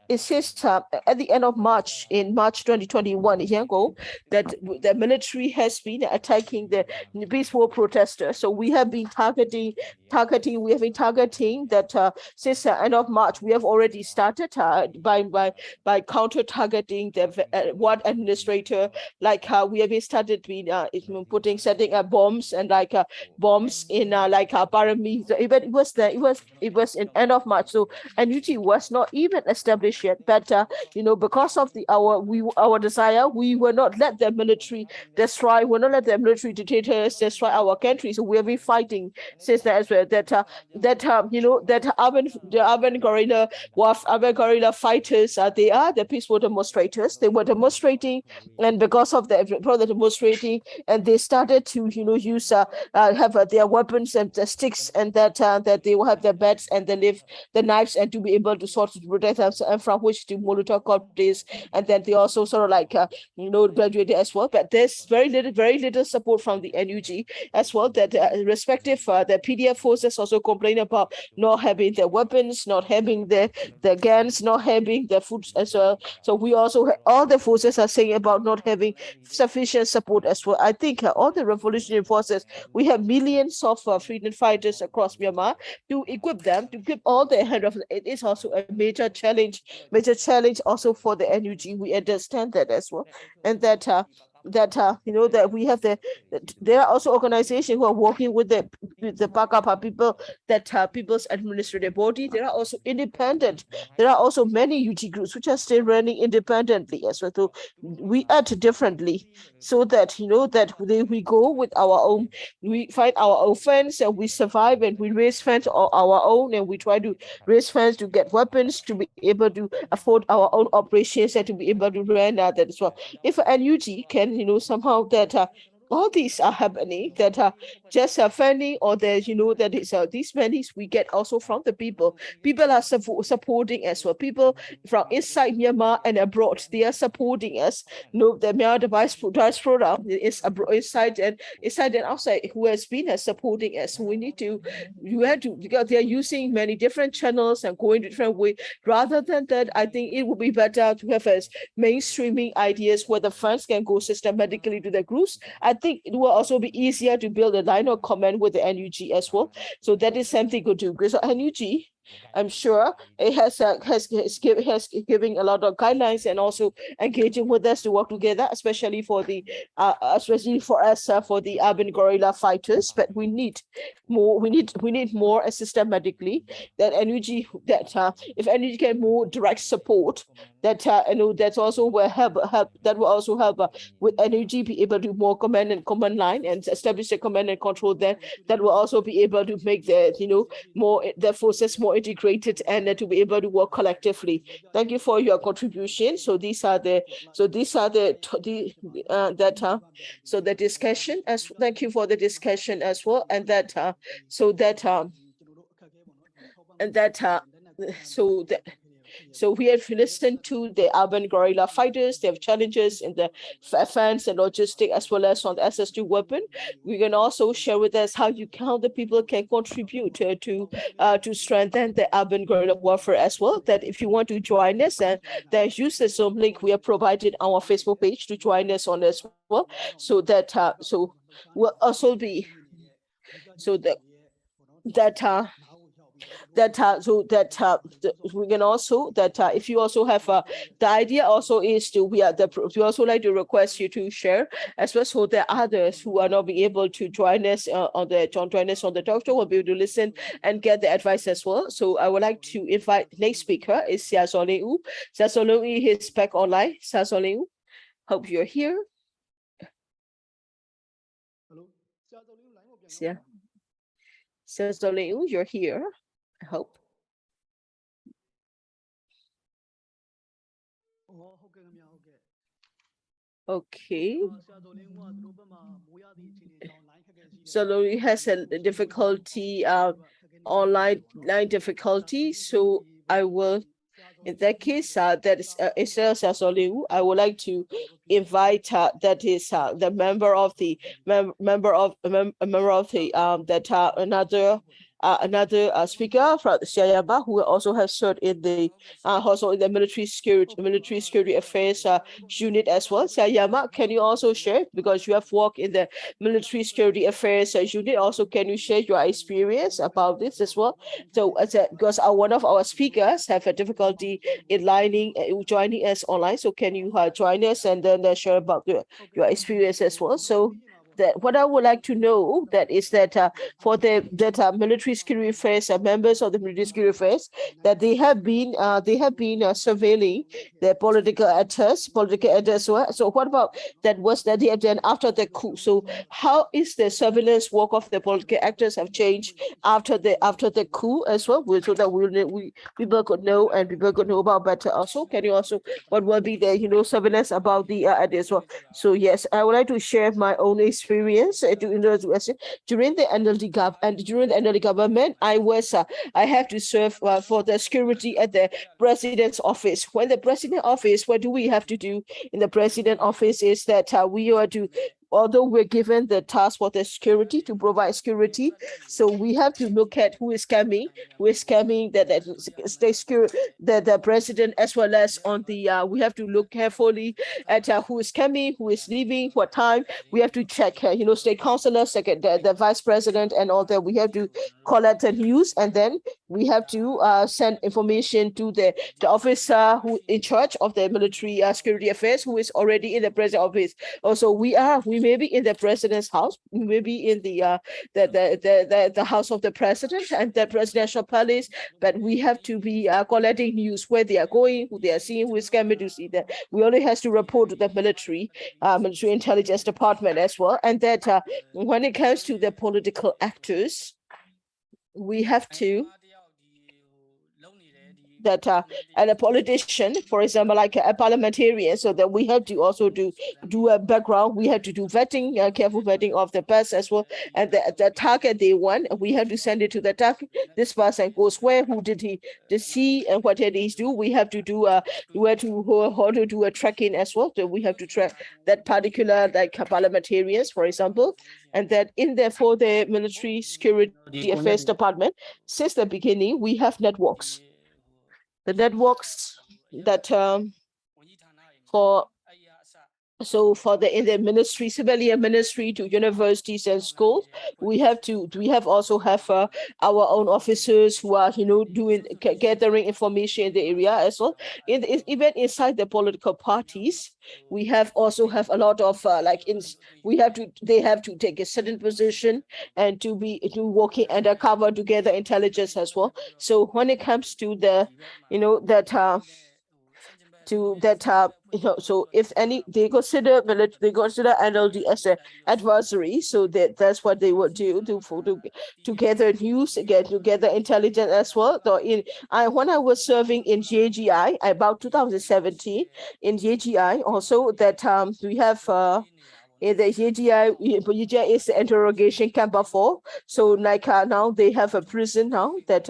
It says at the end of March, in March 2021, Yangon, that the military has been attacking the peaceful protesters. So we have been targeting that since the end of March. We have already started by counter targeting the one administrator, like we have been started setting up bombs and bombs in Parami. So it was in end of March. So NUG was not even established yet, but because of our desire, we will not let the military destroy. Will not let the military dictators destroy our country. So we have been fighting since that as well. The urban guerrilla fighters, they are the peaceful demonstrators. They were demonstrating, and because of the demonstrating, and they started to use have their weapons and the sticks, and that they will have their bats and the knives, and to be able to sort of protect themselves, and from which to Molotov cocktails, and then they also sort of graduated as well. But there's very little support from the NUG as well. That respective the PDF forces also complain about not having the weapons, not having the guns, not having the food as well. So we also all the forces are saying about not having sufficient support as well. I think all the revolutionary forces, we have millions of freedom fighters across Myanmar. To equip them, to keep all the hand of it is also a major challenge also for the NUG. We understand that as well, and that we have there are also organizations who are working with the Pakapa people, that people's administrative body. There are also independent. There are also many UG groups which are still running independently as well. So we act differently, so that we go with our own. We find our own funds, and we survive, and we raise funds on our own, and we try to raise funds to get weapons to be able to afford our own operations and to be able to run that as well. If a NUG can somehow that all these are happening, that just funding, or that is these monies we get also from the people. People are supporting as well. People from inside Myanmar and abroad, they are supporting us. The Myanmar diaspora is inside and outside, who has been supporting us. So because they are using many different channels and going different way. Rather than that, I think it would be better to have as mainstreaming ideas where the funds can go systematically to the groups. I think it will also be easier to build a line of command with the NUG as well. So that is something good to do. So NUG, I'm sure it has giving a lot of guidelines and also engaging with us to work together, especially for the especially for us for the urban guerrilla fighters. But we need more. We need more systematically that energy that if energy can more direct support that that's also will help that will also help with energy be able to more command line and establish a command and control that will also be able to make the more the forces more integrated and to be able to work collectively. Thank you for your contribution. So the discussion as thank you for the discussion as well, and so we have listened to the urban guerrilla fighters. They have challenges in the fence and logistic as well as on the SS2 weapon. We can also share with us how the people can contribute to strengthen the urban guerrilla warfare as well. That if you want to join us, and there's use the Zoom link we have provided on our Facebook page to join us on as well. So that so will also be so that we can also if you also have the idea also is to we also like to request you to share as well, so that others who are not be able to join us on the talk show will be able to listen and get the advice as well. So I would like to invite next speaker is Sia Soleu. Sia Soleu is back online. Sia Soleu, hope you're here. Hello. Sia Soleu, you're here. I hope. Okay. So he has a difficulty, online line difficulty. So I will, in that case, that is Israel Sasoliu. I would like to invite that is the member of the another speaker from Siayama who also has served in the military security affairs unit as well. Siayama, can you also share, because you have worked in the military security affairs unit? Also, can you share your experience about this as well? So, because one of our speakers have a difficulty in joining us online, so can you join us and then share about your experience as well? So that what I would like to know that is that for the military security affairs members of the military security affairs, that they have been surveilling the political actors. So what about that was that they have done after the coup? So how is the surveillance work of the political actors have changed after the coup as well? So that people could know and people could know about better. Also, can you also what will be the surveillance about the as well? So yes, I would like to share my own experience during the NLD government. I have to serve for the security at the president's office. When the president office, what do we have to do in the president office is that we are to, although we're given the task for the security to provide security, so we have to look at who is coming the president, as well as on the we have to look carefully at who is coming, who is leaving, what time. We have to check state councillors, the vice president and all that. We have to collect the news, and then we have to send information to the officer who in charge of the military security affairs, who is already in the president's office. Also, we may be in the president's house, we may be in the house of the president and the presidential palace, but we have to be collecting news where they are going, who they are seeing, who is coming to see that. We only has to report to the military intelligence department as well. And that when it comes to the political actors, we have to and a politician, for example, like a parliamentarian, so that we have to also do a background. We have to do vetting, careful vetting of the person as well. And the target they want, we have to send it to the target. This person goes where, who did he see, and what did he do? We have to do how to do a tracking as well. So we have to track that particular parliamentarians, for example. And that for the military security affairs department, since the beginning, we have networks. The networks that for So for in the ministry, civilian ministry to universities and schools, we have also have our own officers who are, doing gathering information in the area as well. Even inside the political parties, we also have a lot of they have to take a certain position and to working undercover to gather intelligence as well. So when it comes to the, so if any, they consider NLD as an adversary, so that's what they would do to gather news, to gather intelligence as well. So when I was serving in JGI about 2017 in JGI, also that we have in the JGI is the interrogation camp before. So like now they have a prison now that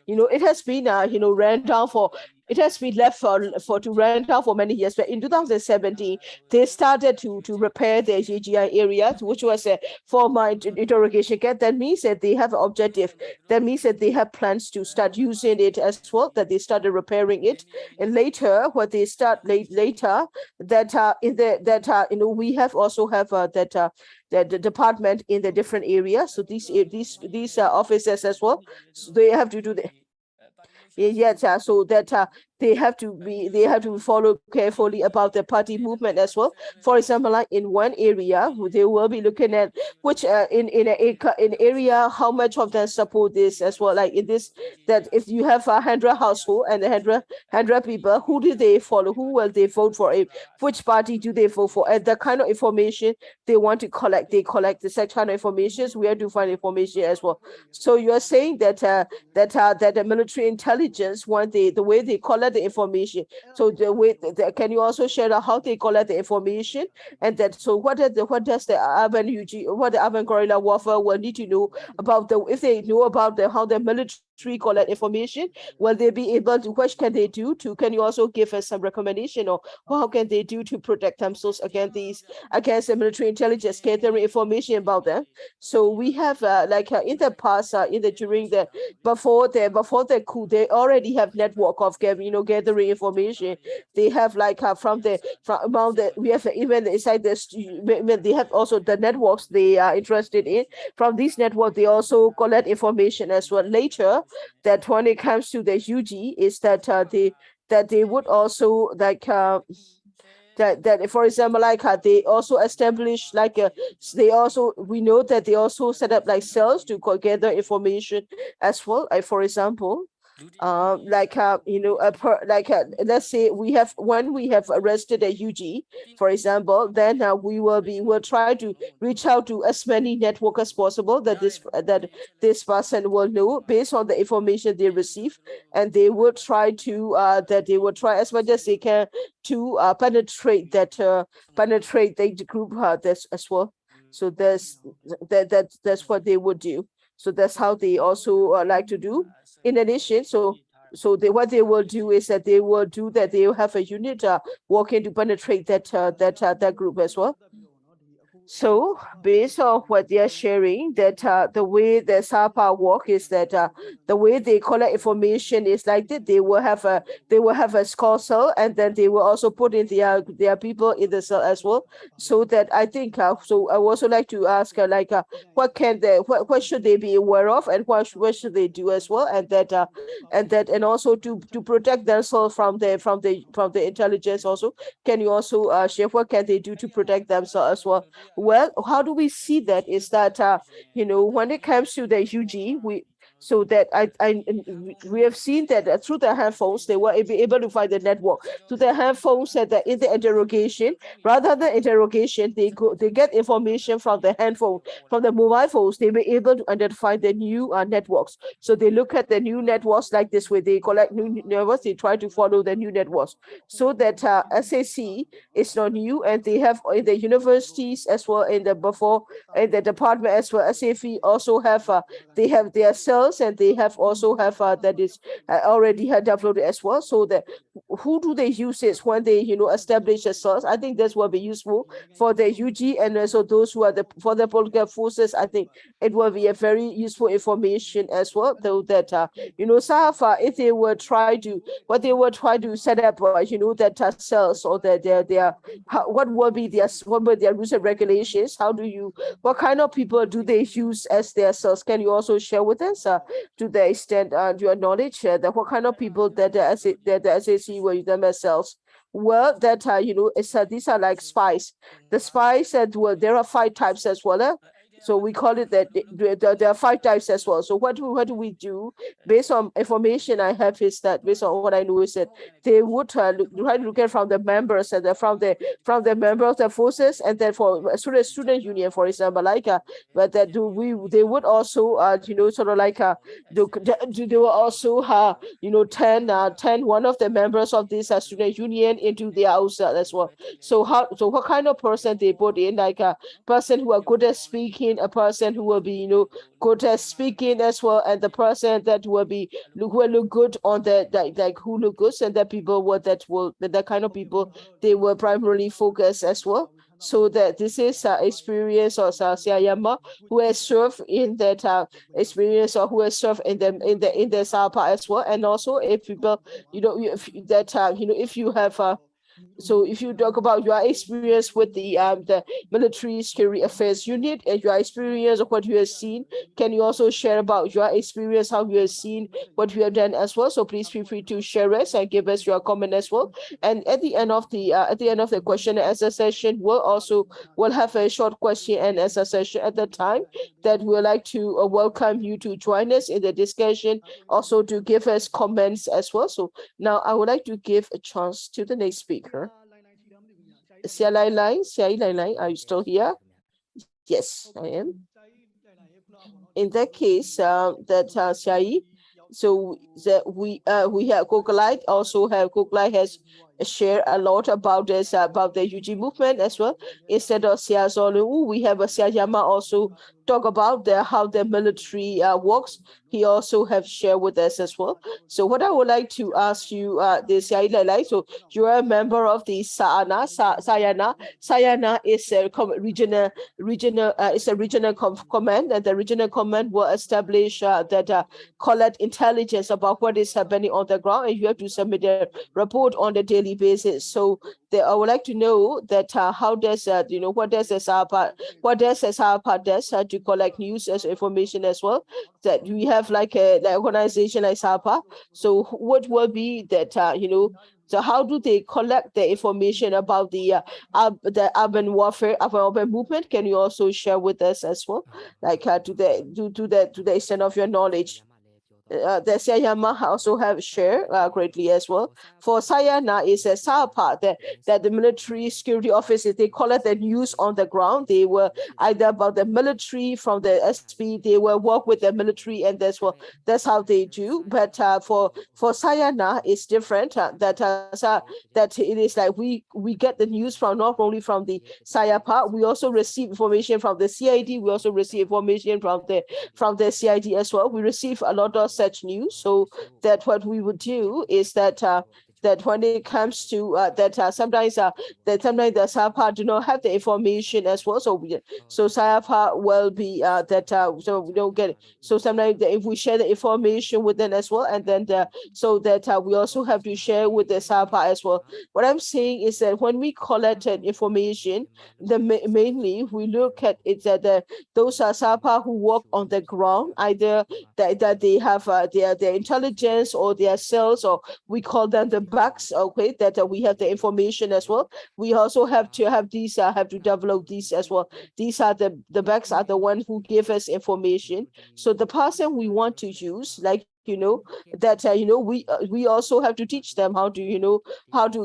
it has been ran down for. It has been left to rent out for many years, but in 2017 they started to repair the JGI area, which was a former interrogation camp. That means that they have an objective. That means that they have plans to start using it as well. That they started repairing it, and later what they start later that we have also have the department in the different areas. So these officers as well, so they have to do the so that they have to follow carefully about the party movement as well. For example, like in one area, they will be looking at which in area how much of them support this as well. Like in this, that if you have 100 household and 100 people, who do they follow? Who will they vote for? Which party do they vote for? And the kind of information they want to collect, they collect the such kind of information. We have to find information as well. So you are saying that that the military intelligence want the way they collect the information. So the way can you also share how they collect the information, and that so what does the urban guerrilla warfare will need to know about if they know about how the military collect information, will they be able to, what can they do to, can you also give us some recommendation or how can they do to protect themselves against the military intelligence gathering information about them? So we have in the past during the before the coup, they already have network of gathering information. They have we have even inside they have also the networks they are interested in. From these networks, they also collect information as well. Later, that when it comes to the UG, is that they would also that for example, they also establish we know that they also set up cells to gather information as well. For example, let's say we have arrested a UG, for example, then we'll try to reach out to as many network as possible that this person will know based on the information they receive, and they will try to as much as they can to penetrate the group as well. So that's what they would do. So that's how they also like to do. In addition, what they will do is that they will have a unit working to penetrate that group as well. So based on what they are sharing, that the way the SAPA work is that the way they collect information is like that. They will have a score cell, and then they will also put in their people in the cell as well. So that I think so I would also like to ask what should they be aware of, and what should they do as well, and also to protect themselves from the intelligence also. Can you also share what can they do to protect themselves as well? Well, how do we see that is that when it comes to the UG, we have seen that through the handphones they were able to find the network. Through the handphones that in the interrogation, rather than interrogation, they get information from the handphone, from the mobile phones. They were able to identify the new networks. So they look at the new networks like this way. They collect new networks. They try to follow the new networks. So that SAC is not new, and they have in the universities as well in the department as well. SAF also have they have their cells, and they have also have that is already had downloaded as well. So that who do they use this when they, establish a source? I think this will be useful for the UG and also those who are for the political forces. I think it will be a very useful information as well, though that, so far, if they were try to, what they were try to set up, that cells or their what will be their rules and regulations? What kind of people do they use as their cells? Can you also share with us to the extent your knowledge that what kind of people that the SAC will use them as cells? Well, that these are like spies. The spies that there are 5 types as well. So we call it that there are 5 types as well. So what do we do based on information I have is that based on what I know is that they would try to look at from the members and from the members of the forces, and then for student union, for example, like but that they would also sort of like they will also 10 one of the members of this student union into their house as well. So what kind of person they put in, like a person who are good at speaking, a person who will be good at speaking as well, and the person that will look good on the who look good, and the people that kind of people they will primarily focus as well. So that this is experience of Siayama who has served in that experience, or who has served in the Sapa as well. And also if people if you have so if you talk about your experience with the military security affairs unit and your experience of what you have seen, can you also share about your experience, how you have seen what you have done as well? So please feel free to share us and give us your comment as well. And at the end of the question and answer session, we'll have a short question and answer session at the time that we'd like to welcome you to join us in the discussion, also to give us comments as well. So now I would like to give a chance to the next speaker. Sia Lai Lai, are you still here? Yes, I am. In that case, Xiai, so that we have Clyde Clyde has shared a lot about this about the UG movement as well. Instead of Sia Zolu, we have a Sia Yama also talk about how the military works. He also have shared with us as well. So what I would like to ask you, this so you are a member of the Sayana. Sayana is a regional command, and the regional command will establish that collect intelligence about what is happening on the ground, and you have to submit a report on a daily basis. So I would like to know that how does what does SAPA does to collect news as information as well, that we have like an organization like SAPA. So what will be that so how do they collect the information about the urban warfare, urban movement? Can you also share with us as well, like to the extent of your knowledge? The Sayama also have shared greatly as well. For Sayana is a SAPA that the military security officers, they collect the news on the ground. They were either about the military from the SP, they will work with the military, and that's how they do. But for Sayana it's different. That it is like we get the news from not only from the SAPA, we also receive information from the CID. We also receive information from the CID as well. We receive a lot of such news, so that what we would do is that when it comes to sometimes the SAPA do not have the information as well, so SAPA will be so we don't get it. So sometimes if we share the information with them as well, and then so that we also have to share with the SAPA as well. What I'm saying is that when we collected information, mainly we look at it that those are SAPA who work on the ground, either that they have their intelligence or their cells, or we call them the bugs, okay, that we have the information as well. We also have to have these have to develop these as well. These are the bugs are the ones who give us information. So the person we want to use, like we also have to teach them how to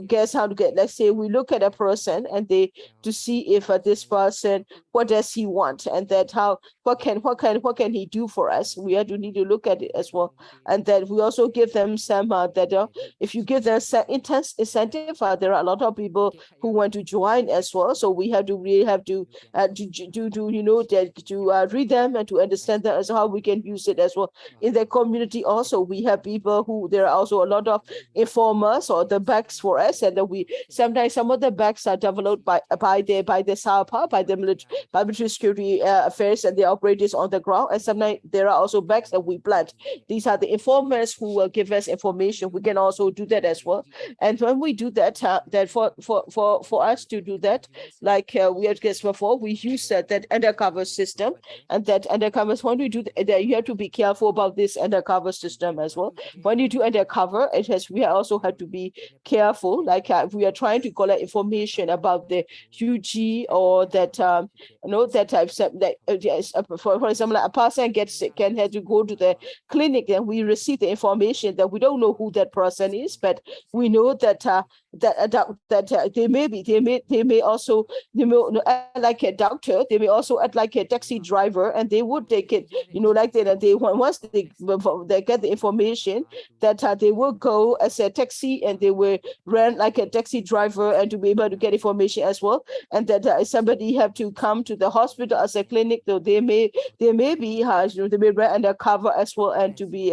guess, let's say we look at a person and to see if this person, what does he want, and that what can he do for us. We need to look at it as well, and that we also give them some if you give them intense incentive, there are a lot of people who want to join as well. So we have to read them and to understand that as how we can use it as well in the community also we have people who, there are also a lot of informers or the backs for us, and we sometimes some of the backs are developed by the SAPA, by the military security affairs and the operators on the ground, and sometimes there are also backs that we plant. These are the informers who will give us information. We can also do that as well. And when we do that, that for us to do that, like we had guessed before, we use that undercover system, and that undercover, when we do that, you have to be careful about this undercover system as well. When you do undercover, we also have to be careful, like we are trying to collect information about the UG or that that type of that yes, for example, a person gets sick and has to go to the clinic, and we receive the information that we don't know who that person is, but we know that they may also act like a doctor, they may also act like a taxi driver, and they would take it, like they once they get the information that they will go as a taxi, and they will run like a taxi driver, and to be able to get information as well, and that somebody have to come to the hospital as a clinic, though they may be they may run undercover as well, and to be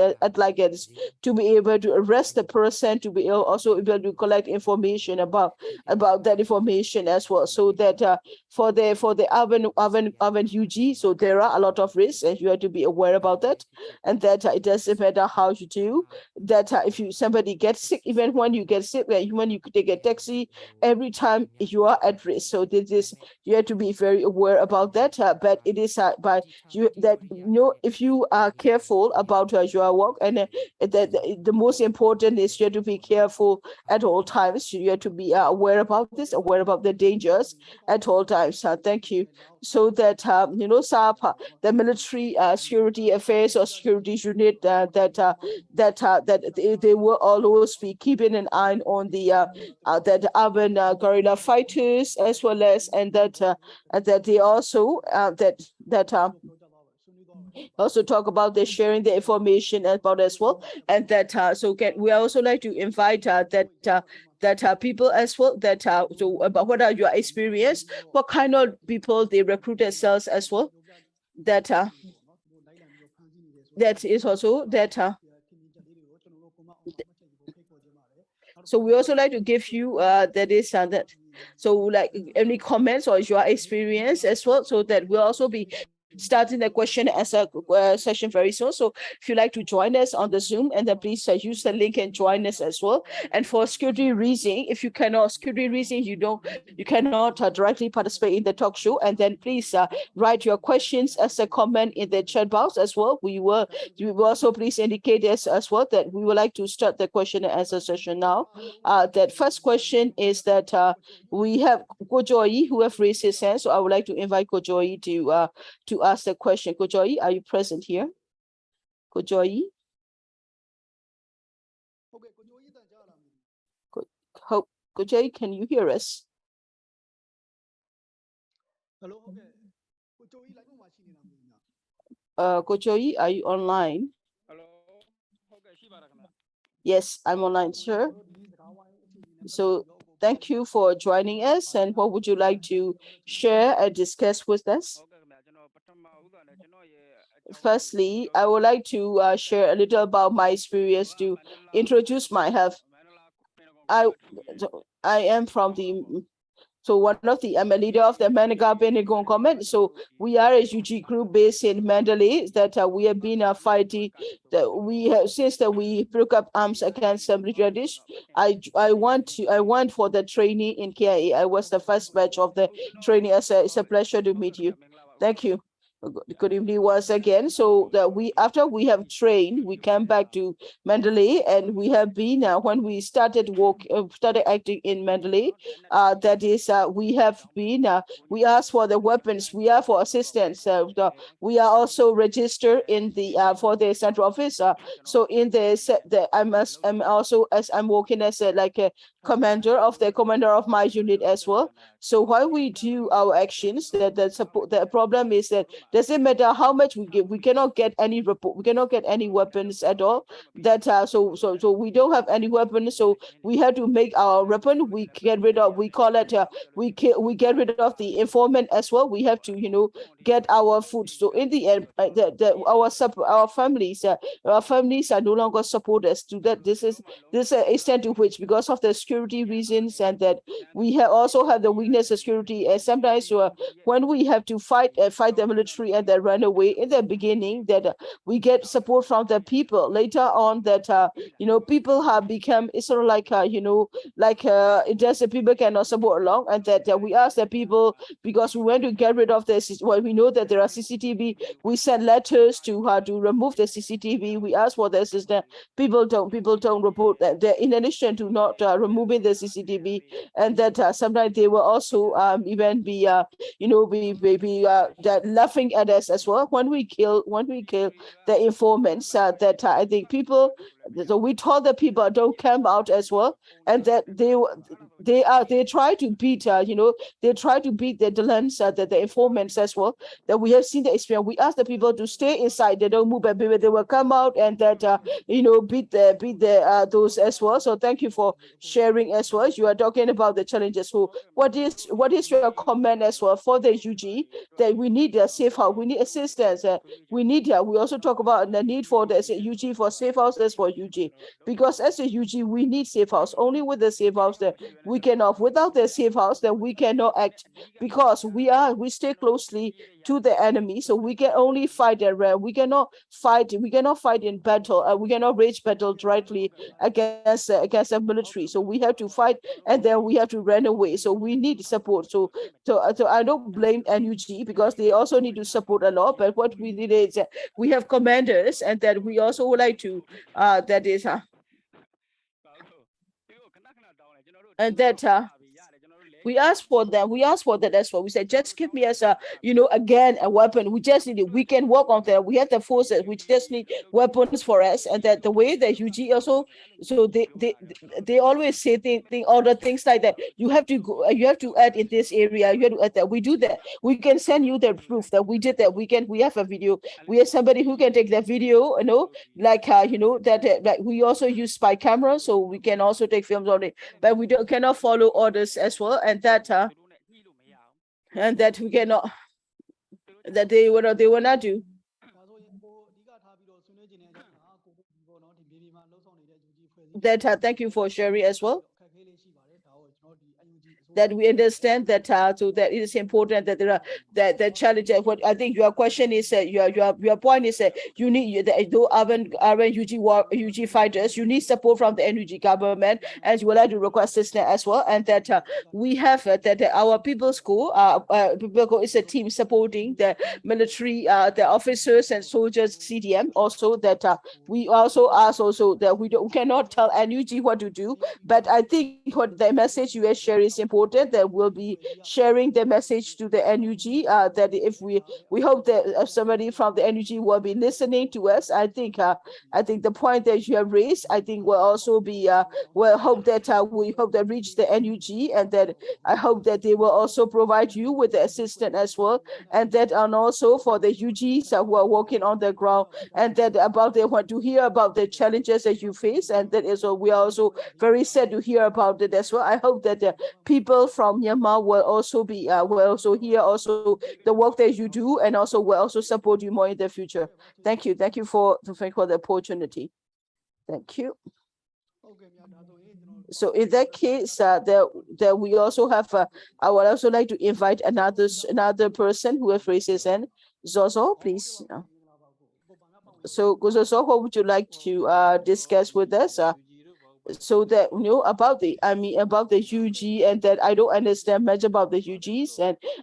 to be able to arrest the person, to be also able to collect information about that information as well, so that for the urban UG, so there are a lot of risks, and you have to be aware about that, and that it doesn't matter how you do that. If somebody gets sick, even when you get sick, when you take a taxi, every time you are at risk. So this is, you have to be very aware about that. But it is by you that if you are careful about your work, and the most important is you have to be careful at all times. You have to be aware about this, aware about the dangers at all times. Thank you. So that SAPA, the military security affairs or security unit, that they will always be keeping an eye on the urban guerrilla fighters, as well as, and that they also also talk about the sharing the information about as well, and that we also like to invite that people as well, that so about what are your experience, what kind of people they recruit themselves as well, that that is also that so we also like to give you that is that, so like any comments or your experience as well, so that we'll also be starting the question as a session very soon. So if you like to join us on the Zoom, and then please use the link and join us as well. And for security reason, if you cannot you cannot directly participate in the talk show, and then please write your questions as a comment in the chat box as well. You will also please indicate this as well, that we would like to start the question and answer session now. That first question is that we have Kojoyi who have raised his hand, so I would like to invite Kojoyi to ask the question. Kojoyi, are you present here? Kojoyi? Kojoyi, can you hear us? Kojoyi, are you online? Yes, I'm online, sir. So thank you for joining us. And what would you like to share and discuss with us? Firstly, I would like to share a little about my experience to introduce myself. I am from one of the, I'm a leader of the Managa Benegon Comment. So we are a UG group based in Mandalay that we have been fighting. That we have since that we broke up arms against some British. I went for the training in KIA. I was the first batch of the training. It's a pleasure to meet you. Thank you. Good evening once again. So that after we have trained, we came back to Mandalay, and we have been when we started acting in Mandalay. That is, we have been we asked for the weapons. We are for assistance. We are also registered in the for the central office. So in I'm also, as I'm working as a commander of my unit as well. So while we do our actions, the problem is that doesn't matter how much we give, we cannot get any report, we cannot get any weapons at all. That so we don't have any weapons, so we have to make our weapon. We get rid of, we call it we get rid of the informant as well. We have to get our food. So in the end, our families are no longer support us to that. This is extent to which, because of the security reasons, and that we also have the weakness of security. And sometimes when we have to fight the military and then run away in the beginning, that we get support from the people. Later on, that people have become, it's sort of like it does, people cannot support along, and that we ask the people, because we want to get rid of this. Well, we know that there are CCTV. We send letters to remove the CCTV. We ask for the assistance. People don't report that. In addition to not removing the CCTV, and that sometimes they will also even be laughing at us as well when we kill the informants. That I think people. So we told the people don't come out as well, and that they try to beat they try to beat the lands, the informants as well. That we have seen the experience. We ask the people to stay inside. They don't move, but they will come out and that beat those as well. So thank you for sharing as well. You are talking about the challenges. So what is your comment as well for the UG, that we need a safe house, we need assistance, we also talk about the need for the UG for safe house as for UG, because as a UG we need safe house. Only with the safe house that we cannot, without the safe house then we cannot act, because we stay closely to the enemy. So we can only fight around. We cannot fight in battle. We cannot wage battle directly against the military. So we have to fight, and then we have to run away. So we need support. So I don't blame NUG, because they also need to support a lot. But what we need is we have commanders, and that we also would like to we asked for that as well. We said, just give me as again a weapon. We just need it. We can work on that. We have the forces. We just need weapons for us. And that the way that UG also, so they always say all the things like that. You have to go. You have to add in this area. You have to add that. We do that. We can send you the proof that we did that. We have a video. We have somebody who can take the video. That we also use spy camera, so we can also take films on it. But we cannot follow orders as well. And that we cannot, that they will not do. That thank you for sharing as well. That we understand that so that it is important that there are that challenge. What I think your question is your point is you need though UG fighters, you need support from the NUG government, and you would like to request assistance as well. And that we have that our People's Corps is a team supporting the military, the officers and soldiers, CDM. Also that we also ask also that we cannot tell NUG what to do, but I think what the message you share is important. That will be sharing the message to the NUG, that if we hope that somebody from the NUG will be listening to us. I think the point that you have raised, I think will also be we hope that reach the NUG, and that I hope that they will also provide you with the assistance as well, and also for the UGs who are working on the ground, and that they want to hear about the challenges that you face, and that is we are also very sad to hear about it as well. I hope that the people from Myanmar will also be will also hear also the work that you do, and also will also support you more in the future. Thank you for the opportunity. Thank you. So in that case, there we also have I would also like to invite another person who has raised his hand. Zozo, please. So Zozo, what would you like to discuss with us? So that about the UG, and that I don't understand much about the UGs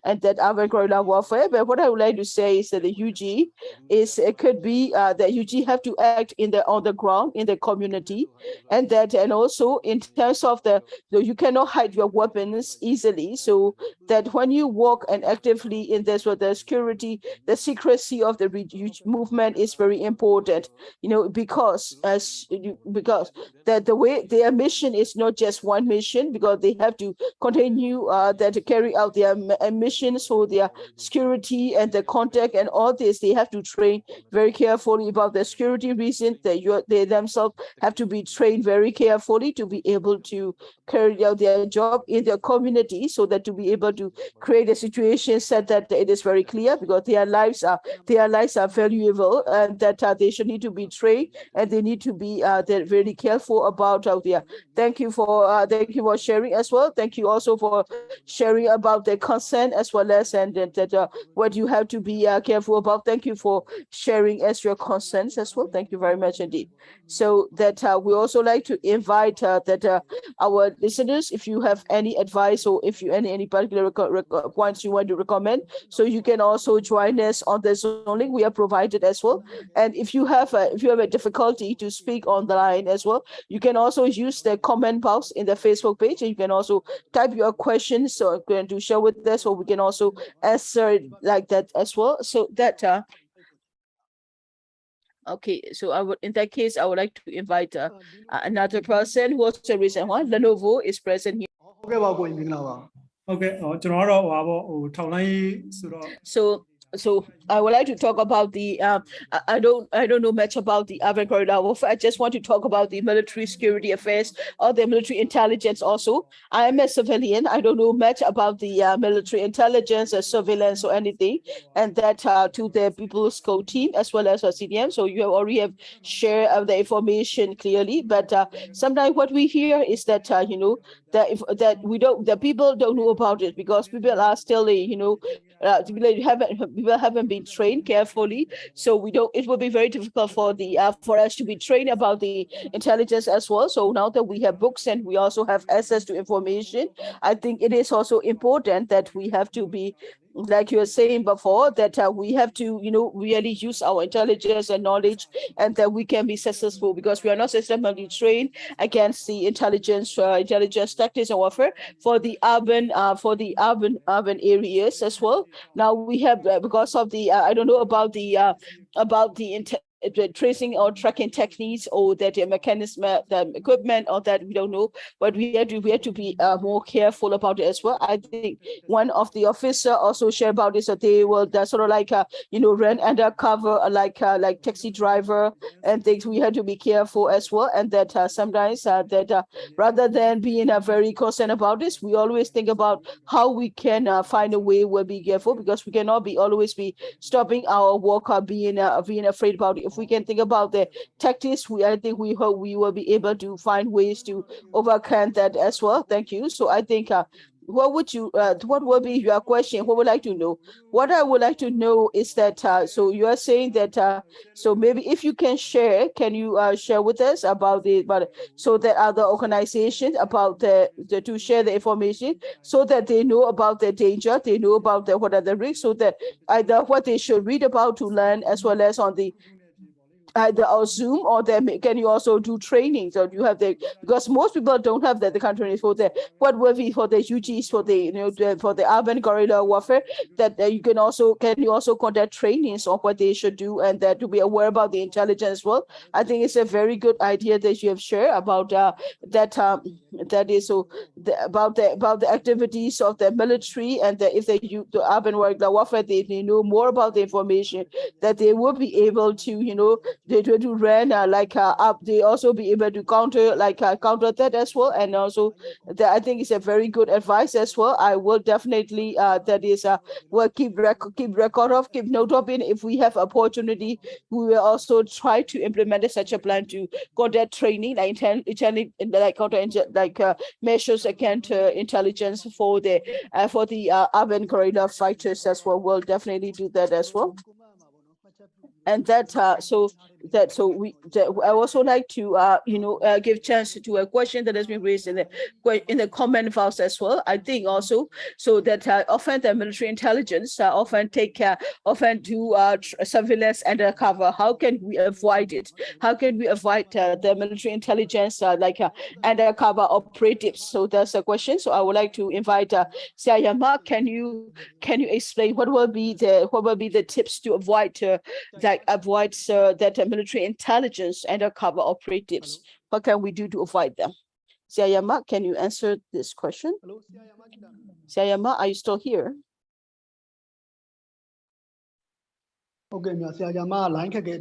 and that other guerrilla warfare. But what I would like to say is that the UG it could be that UG have to act on the ground in the community, and also in terms of you cannot hide your weapons easily. So that when you work and actively in this with the security, the secrecy of the movement is very important. Because the way way, their mission is not just one mission, because they have to continue to carry out their mission, so their security and the contact and all this, they have to train very carefully about the security reasons. They themselves have to be trained very carefully to be able to carry out their job in their community, so that to be able to create a situation so that it is very clear, because their lives are valuable, and that they should need to be trained, and they need to be they're very careful about their. Thank you for sharing as well. Thank you also for sharing about the consent as well as and that what you have to be careful about. Thank you for sharing as your concerns as well. Thank you very much indeed. So that we also like to invite our listeners, if you have any advice or if you any particular points you want to recommend, so you can also join us on the Zoom link we are provided as well. And if you have a difficulty to speak on the line as well, you can also use the comment box in the Facebook page, and you can also type your questions so to share with us, or we can also answer it like that as well. So that okay, so in that case, I would like to invite another person who was the reason why Lenovo is present here. ဟုတ်ကဲ့ပါကိုကြီးမင်္ဂလာပါ ဟုတ်ကဲ့ကျွန်တော်ကတော့ဟိုထောက်လိုင်းဆိုတော့ So I would like to talk about the I don't know much about the urban corridor warfare. I just want to talk about the military security affairs or the military intelligence also. I am a civilian. I don't know much about the military intelligence or surveillance or anything, and that to the People's Code team as well as our CDM. So you already have shared the information clearly, but sometimes what we hear is that that the people don't know about it, because people are still people haven't been trained carefully, so it will be very difficult for us to be trained about the intelligence as well. So now that we have books and we also have access to information, I think it is also important that we have to be, like you were saying before, that we have to really use our intelligence and knowledge, and that we can be successful, because we are not systematically trained against the intelligence tactics and warfare for the urban areas as well. Now we have because of the I don't know about the tracing or tracking techniques, or that the mechanism, the equipment, or that we don't know, but we have to be more careful about it as well. I think one of the officer also shared about this, that they will sort of like run undercover like taxi driver and things. We have to be careful as well, and that sometimes that rather than being very concerned about this, we always think about how we can find a way. We'll be careful, because we cannot always be stopping our work or being afraid about it. If we can think about the tactics, I think we hope we will be able to find ways to overcome that as well. Thank you. So I think what will be your question? What would like to know? What I would like to know is that so you are saying that so maybe if you can share, can you share with us about so that other organizations about to share the information, so that they know about the danger, they know about what are the risks, so that either what they should read about to learn, as well as on the either on Zoom, or can you also do training? So you have because most people don't have the country for what will be for the UGs, for the for the urban guerrilla warfare, that you can you also conduct trainings on what they should do, and that to be aware about the intelligence as well. I think it's a very good idea that you have shared about that is so about the activities of the military, and if they use the urban guerrilla warfare, they know more about the information, that they will be able to they to run up. They also be able to counter that as well, and also that I think is a very good advice as well. I will definitely will keep record of, keep note of it. If we have opportunity, we will also try to implement such a plan to conduct training measures against intelligence for the urban guerrilla fighters as well. We'll definitely do that as well. And that I also like to give chance to a question that has been raised in the comment box as well. I think also so that often the military intelligence often do surveillance undercover. How can we avoid it? How can we avoid the military intelligence undercover operatives? So that's a question. So I would like to invite Sayama. Can you explain what will be the tips to avoid that military intelligence undercover operatives? What can we do to avoid them? Siayama, can you answer this question? Hello ဆရာရမခိတာ Siayama, are you still here? ဟုတ်ကဲ့မြတ်ဆရာရမက line ခက်ခဲ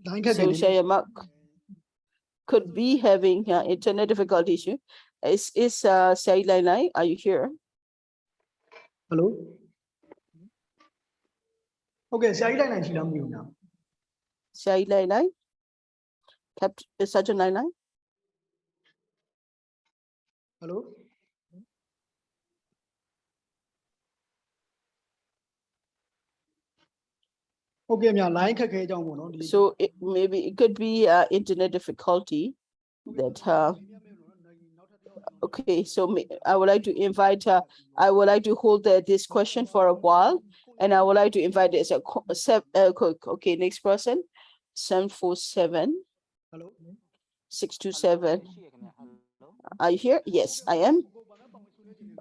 line ခက်ခဲ So Siayama could be having internet difficulty issue. Is Siay Lai Lai, are you here? Hello ဟုတ်ကဲ့ဆရာကြီးလိုက်နိုင်ရှိလားမသိဘူးညာ Siay Lai Lai? Captain Sergent Lai Lai? Hello ဟုတ်ကဲ့မြတ် line ခက်ခဲကြောင်းပေါ့နော်ဒီ So maybe it could be internet difficulty that okay, so I would like to invite I would like to hold this question for a while, and I would like to invite this okay, next person 747 Hello 627. Are you here? Yes, I am.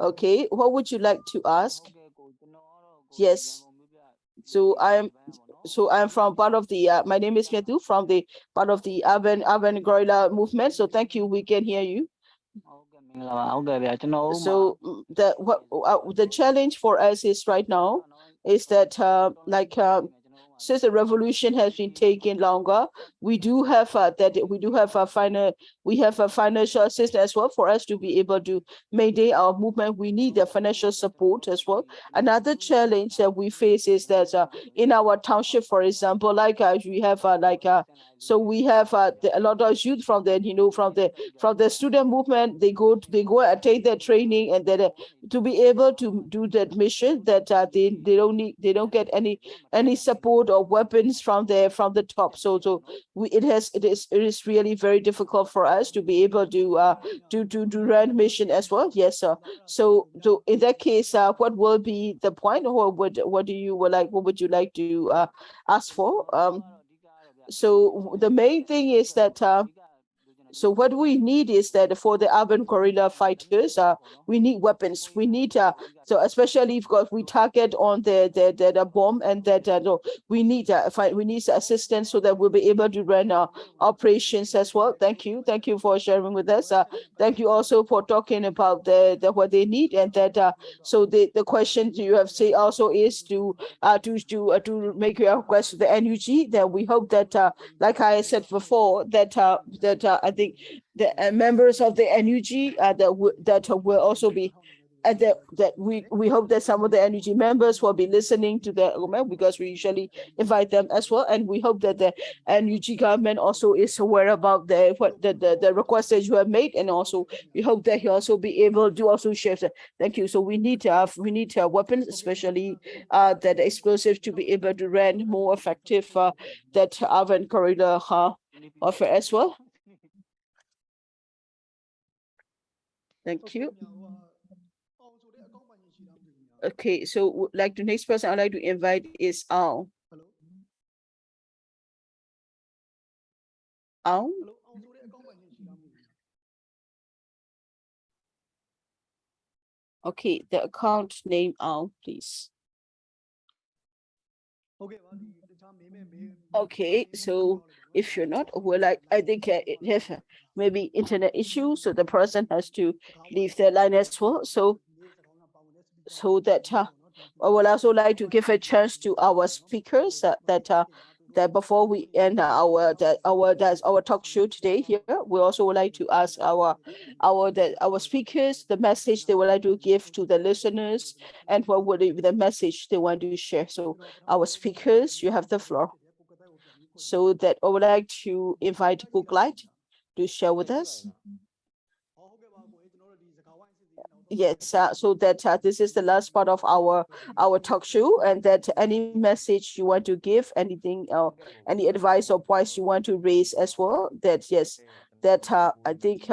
Okay, what would you like to ask? Yes, so I'm from part of the my name is Metu, from the part of the urban guerrilla movement, so thank you, we can hear you. So the challenge for us is right now is that since the revolution has been taking longer, we do have a financial assistance as well for us to be able to maintain our movement. We need the financial support as well. Another challenge that we face is that in our township, for example, we have so we have a lot of youth from the student movement. They go and take their training, and then to be able to do that mission, that they don't get any support or weapons from the top. So it is really very difficult for us to be able to run mission as well. Yes, sir. So in that case, what will be the point, or what would you like to ask for? So the main thing is that so what we need is that for the urban guerrilla fighters, we need weapons. We need so especially because we target on the bomb, and that we need assistance so that we'll be able to run our operations as well. Thank you for sharing with us. Thank you also for talking about the what they need, and that so the question you have say also is to make your request to the NUG. That we hope that like I said before, that I think the members of the NUG that will also be that we hope that some of the NUG members will be listening to the government, because we usually invite them as well, and we hope that the NUG government also is aware about the request that you have made, and also we hope that he also be able to also share. Thank you. So we need weapons, especially that explosives, to be able to run more effective that urban guerrilla warfare as well. Thank you. Okay, so like the next person I'd like to invite is Ao. Hello Ao? Hello အောင်ဆိုတဲ့အကောင့်ပိုင်ရှင်ရှိလားမသိဘူး Okay, the account name Ao, please. ဟုတ်ကဲ့ပါဒီတခြားမေးမဲ့မေး Okay, so if you're not, well, I think it has maybe internet issue, so the person has to leave their line as well. So that I would also like to give a chance to our speakers that before we end our talk show today here, we also would like to ask our speakers the message they would like to give to the listeners, and what would be the message they want to share. So our speakers, you have the floor. So that I would like to invite Clyde to share with us. Yes, so that this is the last part of our talk show, and that any message you want to give, anything, any advice or points you want to raise as well, that yes, that I think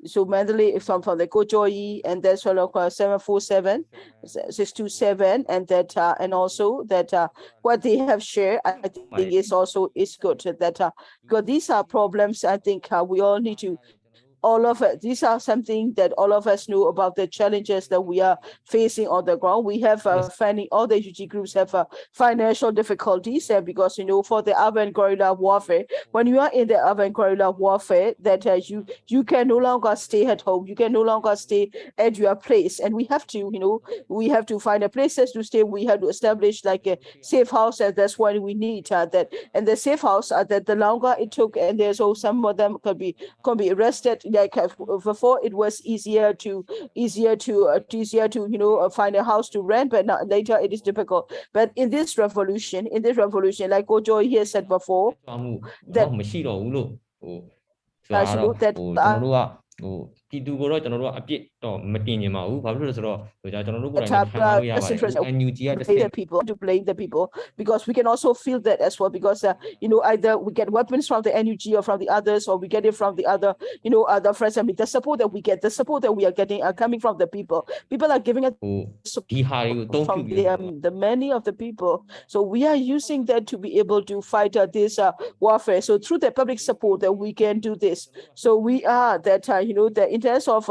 so mentally from the Kojoyi, and that's all of 747 627, and that and also that what they have shared, I think is also is good, that because these are problems I think we all need to all of it, these are something that all of us know about the challenges that we are facing on the ground. We have all the UG groups have financial difficulties, and because for the urban guerrilla warfare, when you are in the urban guerrilla warfare, that you can no longer stay at home, you can no longer stay at your place, and we have to find a places to stay. We have to establish like a safe house, and that's what we need. That and the safe house that the longer it took, and there's also some of them can be arrested. Like before, it was easier to find a house to rent, but now later it is difficult. But in this revolution, like Gojo here said before, that ပြည်သူကိုတော့ကျွန်တော်တို့ကအပြစ်တော့မတင်ညင်ပါဘူးဘာဖြစ်လို့လဲဆိုတော့ကျွန်တော်တို့ကိုယ်တိုင်ခံစားလို့ရပါတယ် NUG ကတစ်ဆင့် to blame the people, because we can also feel that as well, because either we get weapons from the NUG or from the others, or we get it from the other other friends. I mean, the support that we are getting are coming from the people are giving us from the many of the people, so we are using that to be able to fight this warfare. So through the public support that we can do this. So we are that that in terms of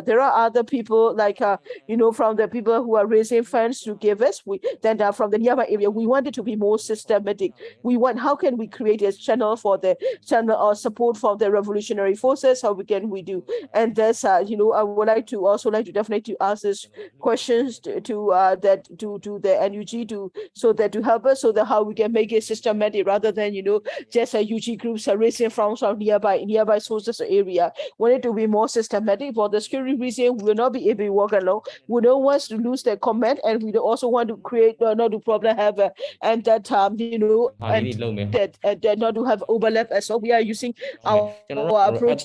there are other people like from the people who are raising funds to give us. From the nearby area, we want it to be more systematic. We want, how can we create a channel for the channel or support from the revolutionary forces? How we do? And that's I would like to definitely ask this questions to the NUG so that to help us, so that how we can make it systematic rather than just UG groups are raising funds from nearby sources area. Want it to be more systematic. For the security reason, we will not be able to work alone. We don't want to lose the command, and we also want to create not to problem have and that and that not to have overlap as well. We are using our approach.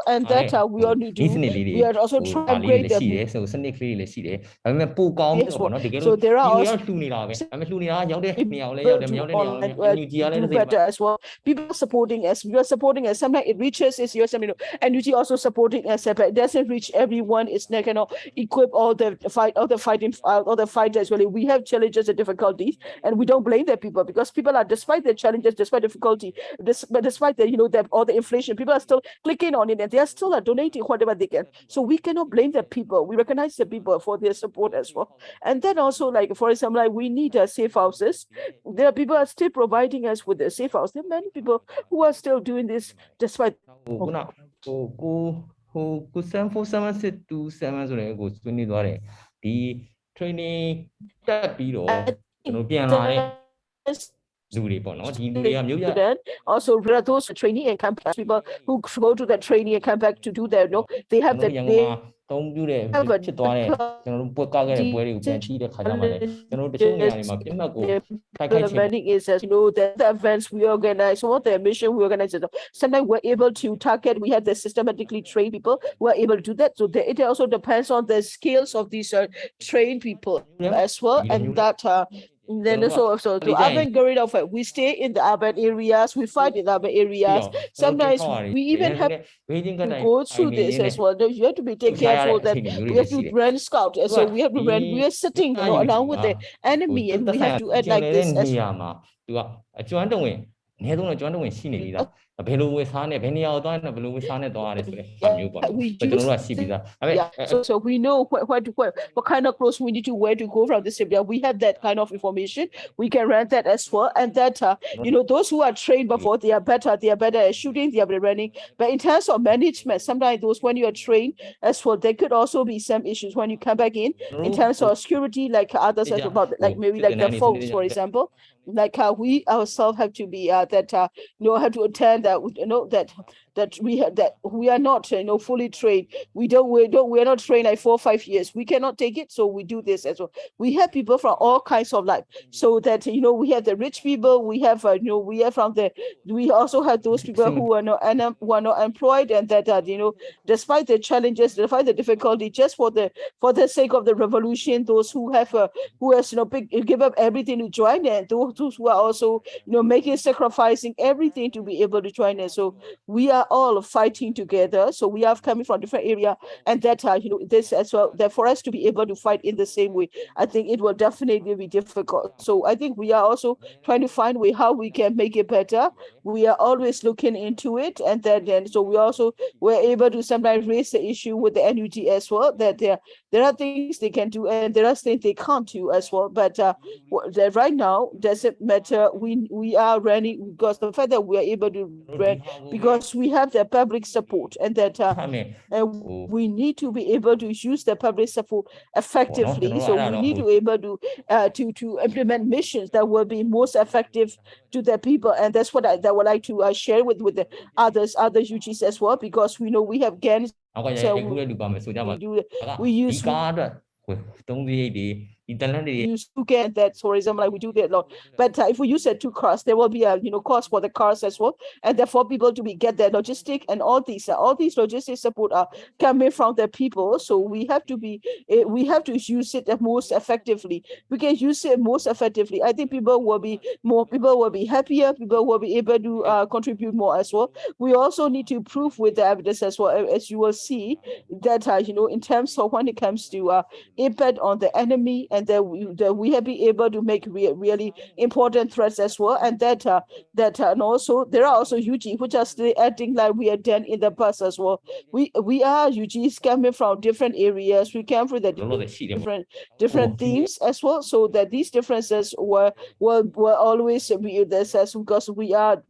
And that we all need to do. We are also trying to upgrade them. So there are also better as well. People supporting us. We are supporting us. Sometimes it reaches and UG also supporting us, but it doesn't reach everyone. It's not gonna equip all the fighters. Really, we have challenges and difficulties, and we don't blame the people, because people are, despite the challenges, despite difficulty, but despite the all the inflation, people are still clicking on it, and they are still donating whatever they can. So we cannot blame the people. We recognize the people for their support as well. And then also, like for example, like we need safe houses. There are people are still providing us with the safe house. There are many people who are still doing this despite. 747 ဆိုတဲ့ကိုဆွေးနွေးသွားတယ်ဒီ training တက်ပြီးတော့ကျွန်တော်ပြန်လာတဲ့ Also, there are those training and campus people who go to the training and come back to do their they have the learning is as the events we organize, what the mission we organize. Sometimes we're able to target. We have the systematically trained people who are able to do that. So it also depends on the skills of these trained people as well, and that. Then also the urban guerrilla fight. We stay in the urban areas. We fight in urban areas. Sometimes we even have to go through this as well. You have to be take careful that we have to run scout. So we have to run. We are sitting along with the enemy, and we have to act like this. So we know what kind of clothes we need to wear to go from this area. We have that kind of information. We can run that as well. And that those who are trained before, they are better at shooting, they are better running. But in terms of management, sometimes those when you are trained as well, there could also be some issues when you come back in terms of security, like others have about, like maybe like the folks, for example. Like how we ourselves have to be have to attend that we are not fully trained. We are not trained like 4 or 5 years. We cannot take it, so we do this as well. We have people from all kinds of life, so that we have the rich people. We have we also have those people who are not employed, and that despite the challenges, despite the difficulty, just for the sake of the revolution, those who have give up everything to join, and those who are also making sacrificing everything to be able to join us. So we are all fighting together. So we are coming from different area, and that this as well. That for us to be able to fight in the same way, I think it will definitely be difficult. So I think we are also trying to find way how we can make it better. We are always looking into it, and then so we also were able to sometimes raise the issue with the NUT as well, that there are things they can do and there are things they can't do as well. But that right now doesn't matter. We are running because the fact that we are able to run because we have the public support, and that and we need to be able to use the public support effectively. So we need to be able to implement missions that will be most effective to the people, and that's what I would like to share with the other UGs as well, because we know we have gained. So we use that, for example, like we do that a lot. But if we use it to cars, there will be a cost for the cars as well, and therefore people to get the logistic and all these logistics support are coming from the people. So we have to use it most effectively. We can use it most effectively. I think people will be happier. People will be able to contribute more as well. We also need to prove with the evidence as well, as you will see that in terms of when it comes to impact on the enemy, and that we have been able to make really important threats as well, and and also there are also UG which are still acting like we are done in the past as well. We are UGs coming from different areas. We come from the different themes as well, so that these differences will always be this as because we are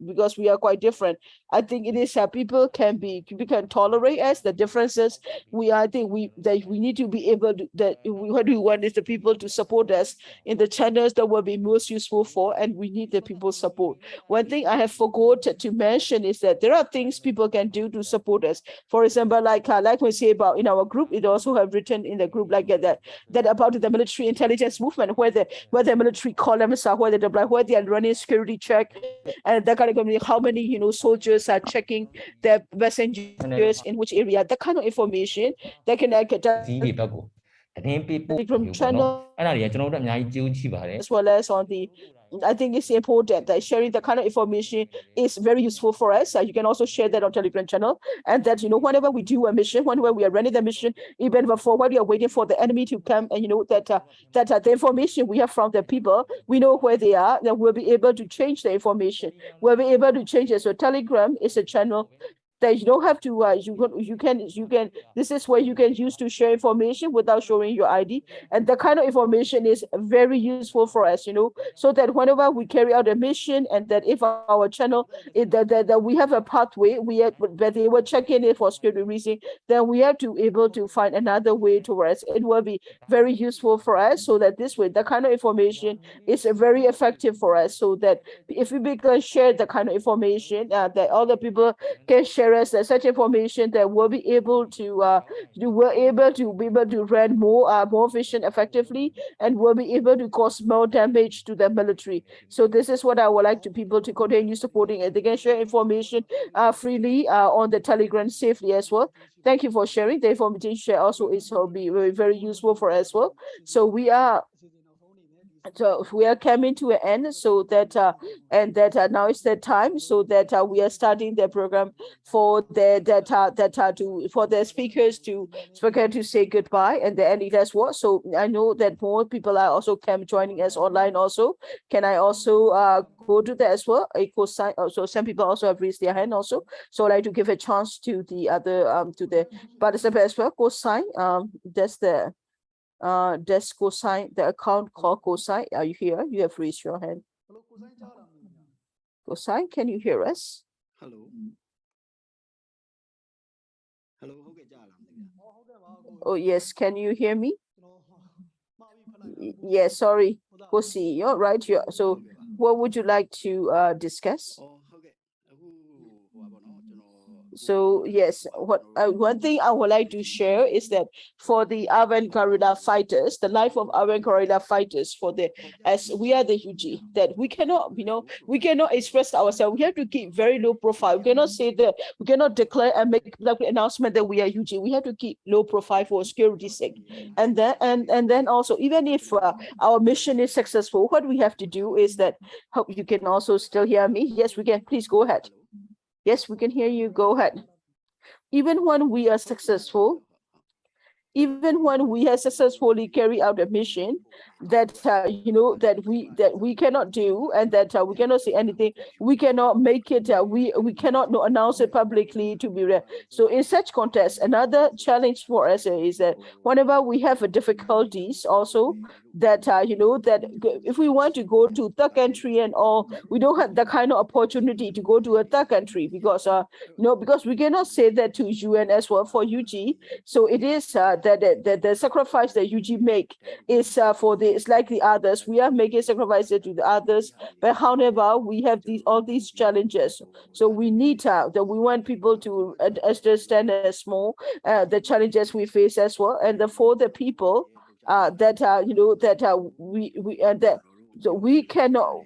quite different. I think it is people can tolerate us the differences. I think we need to be able to what we want is the people to support us in the channels that will be most useful for, and we need the people's support. One thing I have forgot to mention is that there are things people can do to support us. For example, like we say about in our group, it also have written in the group like that about the military intelligence movement, where the military columns are, where they are running security check, and that kind of how many soldiers are checking their messengers in which area. That kind of information that can from channel as well as on the. I think it's important that sharing the kind of information is very useful for us. You can also share that on Telegram channel, and that whenever we do a mission, whenever we are running the mission, even before while we are waiting for the enemy to come, and that the information we have from the people, we know where they are, then we'll be able to change the information. We'll be able to change it. So Telegram is a channel that you don't have to you can this is where you can use to share information without showing your ID, and the kind of information is very useful for us, so that whenever we carry out a mission, and that if our channel that we have a pathway, that they were checking it for security reason, then we have to able to find another way towards it will be very useful for us, so that this way the kind of information is very effective for us, so that if we can share the kind of information that other people can share us such information, that we'll be able to run more vision effectively, and we'll be able to cause more damage to the military. So this is what I would like to people to continue supporting it. They can share information freely on the Telegram safely as well. Thank you for sharing. The information share also is be very, very useful for us as well. So we are coming to an end, so that now is the time, so that we are starting the program for the speakers to say goodbye, and the end it as well. So I know that more people are also joining us online also. Can I also go to that as well? So some people also have raised their hand also. So I'd like to give a chance to the other to the participants as well. Go sign. That's Cosign, the account called Cosign. Are you here? You have raised your hand. Cosign, can you hear us? Hello. Oh yes, can you hear me? Yes, sorry. Cosi, you're right here. So what would you like to discuss? So yes, one thing I would like to share is that for the Armed Guerrilla Fighters, the life of Armed Guerrilla Fighters, as we are the UG, that we cannot express ourselves. We have to keep very low profile. We cannot say that, we cannot declare and make like an announcement that we are UG. We have to keep low profile for security sake. And then also, even if our mission is successful, what we have to do is that, hope you can also still hear me. Yes, we can. Please go ahead. Yes, we can hear you. Go ahead. Even when we are successful, even when we have successfully carried out a mission that that we cannot do, and that we cannot say anything, we cannot make it, we cannot announce it publicly to be read. So in such context, another challenge for us is that whenever we have difficulties, also that that if we want to go to third country and all, we don't have the kind of opportunity to go to a third country because because we cannot say that to UN as well for UG. So it is that the sacrifice that UG make is for it's like the others. We are making sacrifices to the others, but however, we have all these challenges. So we need that we want people to understand as more the challenges we face as well, and for the people so we cannot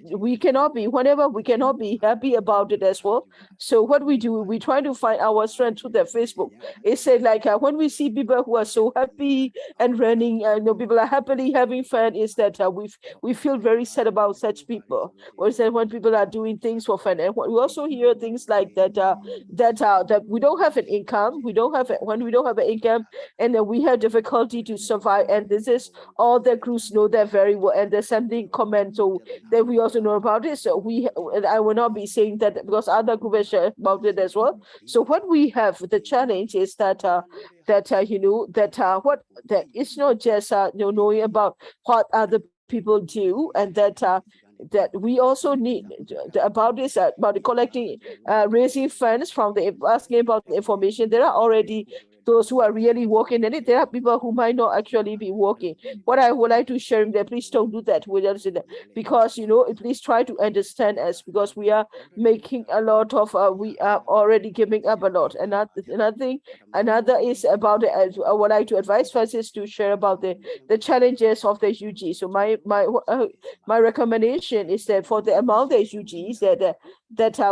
be, whenever we cannot be happy about it as well. So what we do, we try to find our strength through the Facebook. It said like when we see people who are so happy and running, people are happily having fun, is that we feel very sad about such people. Or that when people are doing things for fun, and we also hear things like that that we don't have an income, when we don't have an income, and then we have difficulty to survive. And this is all the crews know that very well, and there's something common so that we also know about it. So I will not be saying that because other groups have shared about it as well. So what we have, the challenge is that it's not just knowing about what other people do, and that we also need about this about the collecting raising funds from the asking about the information. There are already those who are really working in it. There are people who might not actually be working. What I would like to share in there, please don't do that with us, because please try to understand us, because we are making a lot of we are already giving up a lot. And another is about I would like to advise first is to share about the challenges of the UG. So my recommendation is that for the amount of UGs that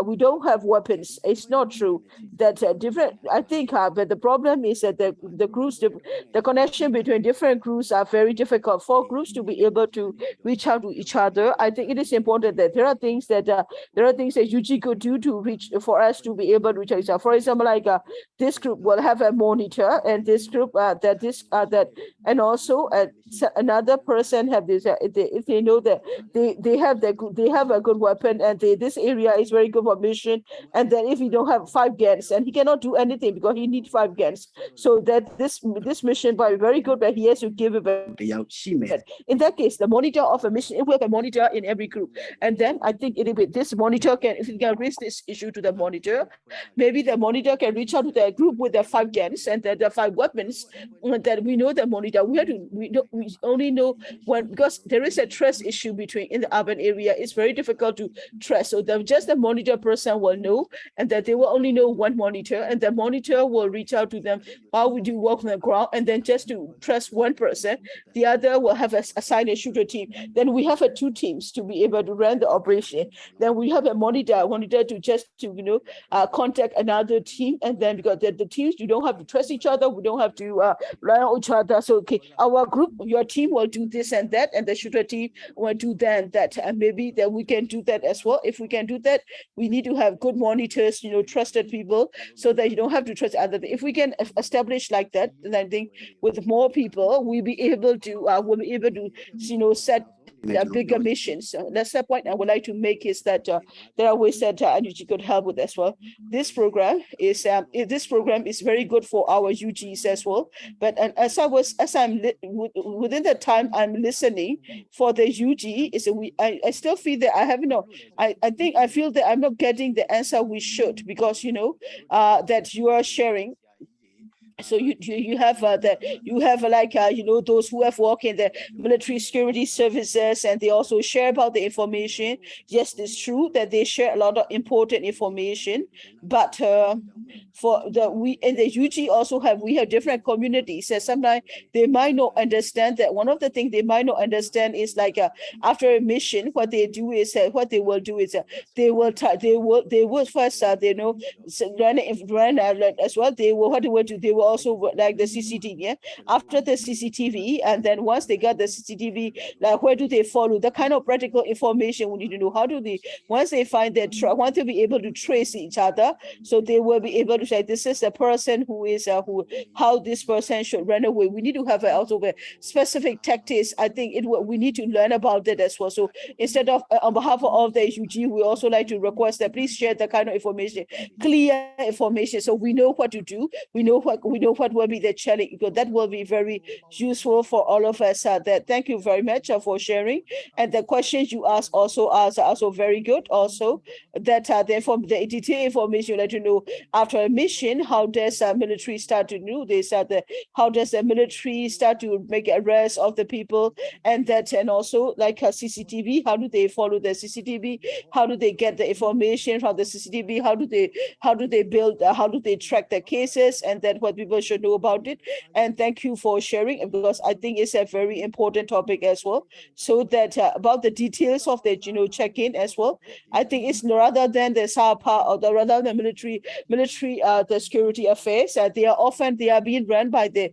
we don't have weapons. It's not true that different. I think, but the problem is that the groups, the connection between different groups are very difficult for groups to be able to reach out to each other. I think it is important that there are things that UG could do to reach for us to be able to reach each other. For example, like this group will have a monitor, and this group and also another person have this. If they know that they have a good weapon, and this area is very good for mission, and then if he don't have 5 guns, and he cannot do anything because he needs 5 guns, so that this mission might be very good, but he has to give it back. In that case, the monitor of a mission, we have a monitor in every group, and then I think this monitor if you can raise this issue to the monitor, maybe the monitor can reach out to the group with the 5 guns and the 5 weapons, that we know the monitor. We only know when, because there is a trust issue in the urban area. It's very difficult to trust. So just the monitor person will know, and that they will only know one monitor, and the monitor will reach out to them how we do work on the ground, and then just to trust one person, the other will have assigned a shooter team. Then we have 2 teams to be able to run the operation. Then we have a monitor to just to contact another team, and then because the teams, you don't have to trust each other, we don't have to rely on each other. So okay, our group, your team will do this and that, and the shooter team will do that and that, and maybe then we can do that as well. If we can do that, we need to have good monitors, trusted people, so that you don't have to trust other. If we can establish like that, then I think with more people, we'll be able to set bigger missions. That's the point I would like to make, is that there are ways that UG could help with as well. This program is very good for our UGs as well. But as I'm within the time I'm listening for the UG, I still feel that I feel that I'm not getting the answer we should, because that you are sharing. So you have those who have worked in the military security services, and they also share about the information. Yes, it's true that they share a lot of important information, but we in the UG also we have different communities, and sometimes they might not understand that. One of the things they might not understand is like after a mission, what they will do is they will first run as well. They will also like the CCTV. Yeah? After the CCTV, and then once they got the CCTV, like where do they follow? The kind of practical information we need to know. How do they, once they find their want to be able to trace each other, so they will be able to say this is the person who is how this person should run away. We need to have also a specific tactics. I think we need to learn about that as well. So instead of on behalf of the HUG, we also like to request that please share the kind of information, clear information, so we know what to do. We know what will be the challenge, because that will be very useful for all of us. Thank you very much for sharing. And the questions you asked also are also very good. Also, that the detailed information you like to know after a mission, how does military start to do this? How does the military start to make arrests of the people, and also like a CCTV, how do they follow the CCTV? How do they get the information from the CCTV? How do they build? How do they track the cases? And that what people should know about it. And thank you for sharing, because I think it's a very important topic as well. So that about the details of the check-in as well. I think it's rather than the SAPA or rather the military the security affairs. They are being run by the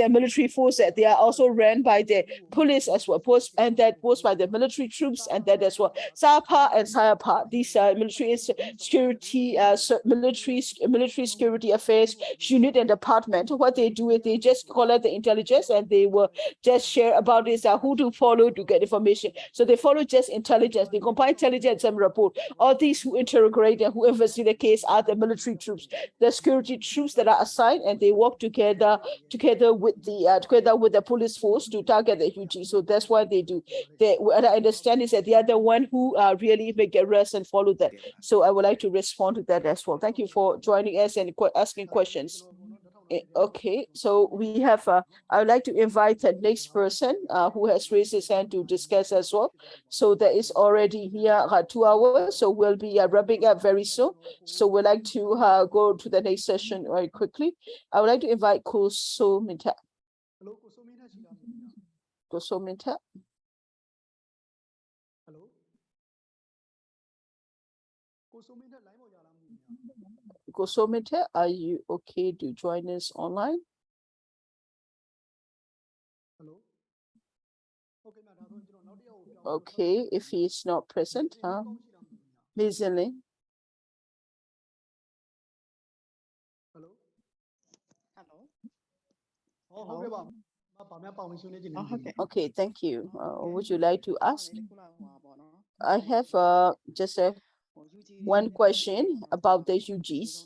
military forces. They are also run by the police as well, post by the military troops, and that as well. SAPA and SAPA, these military security military security affairs unit and department. What they do is they just collect the intelligence, and they will just share about this who to follow to get information. So they follow just intelligence. They compile intelligence and report. All these who interrogate and who investigate the case are the military troops, the security troops that are assigned, and they work together with the police force to target the HUG. So that's what they do. What I understand is that they are the one who really make arrests and follow that. So I would like to respond to that as well. Thank you for joining us and asking questions. Okay, so we have, I would like to invite the next person who has raised his hand to discuss as well. So there is already here 2 hours, so we'll be wrapping up very soon. So we'd like to go to the next session very quickly. I would like to invite Kusuminta. Hello, Kusuminta. Kusuminta. Hello. Kusuminta live ho jala mu. Kusuminta, are you okay to join us online? Hello. Okay, if he is not present, easily. Hello. Hello. Okay, thank you. Would you like to ask? I have just one question about the UGs.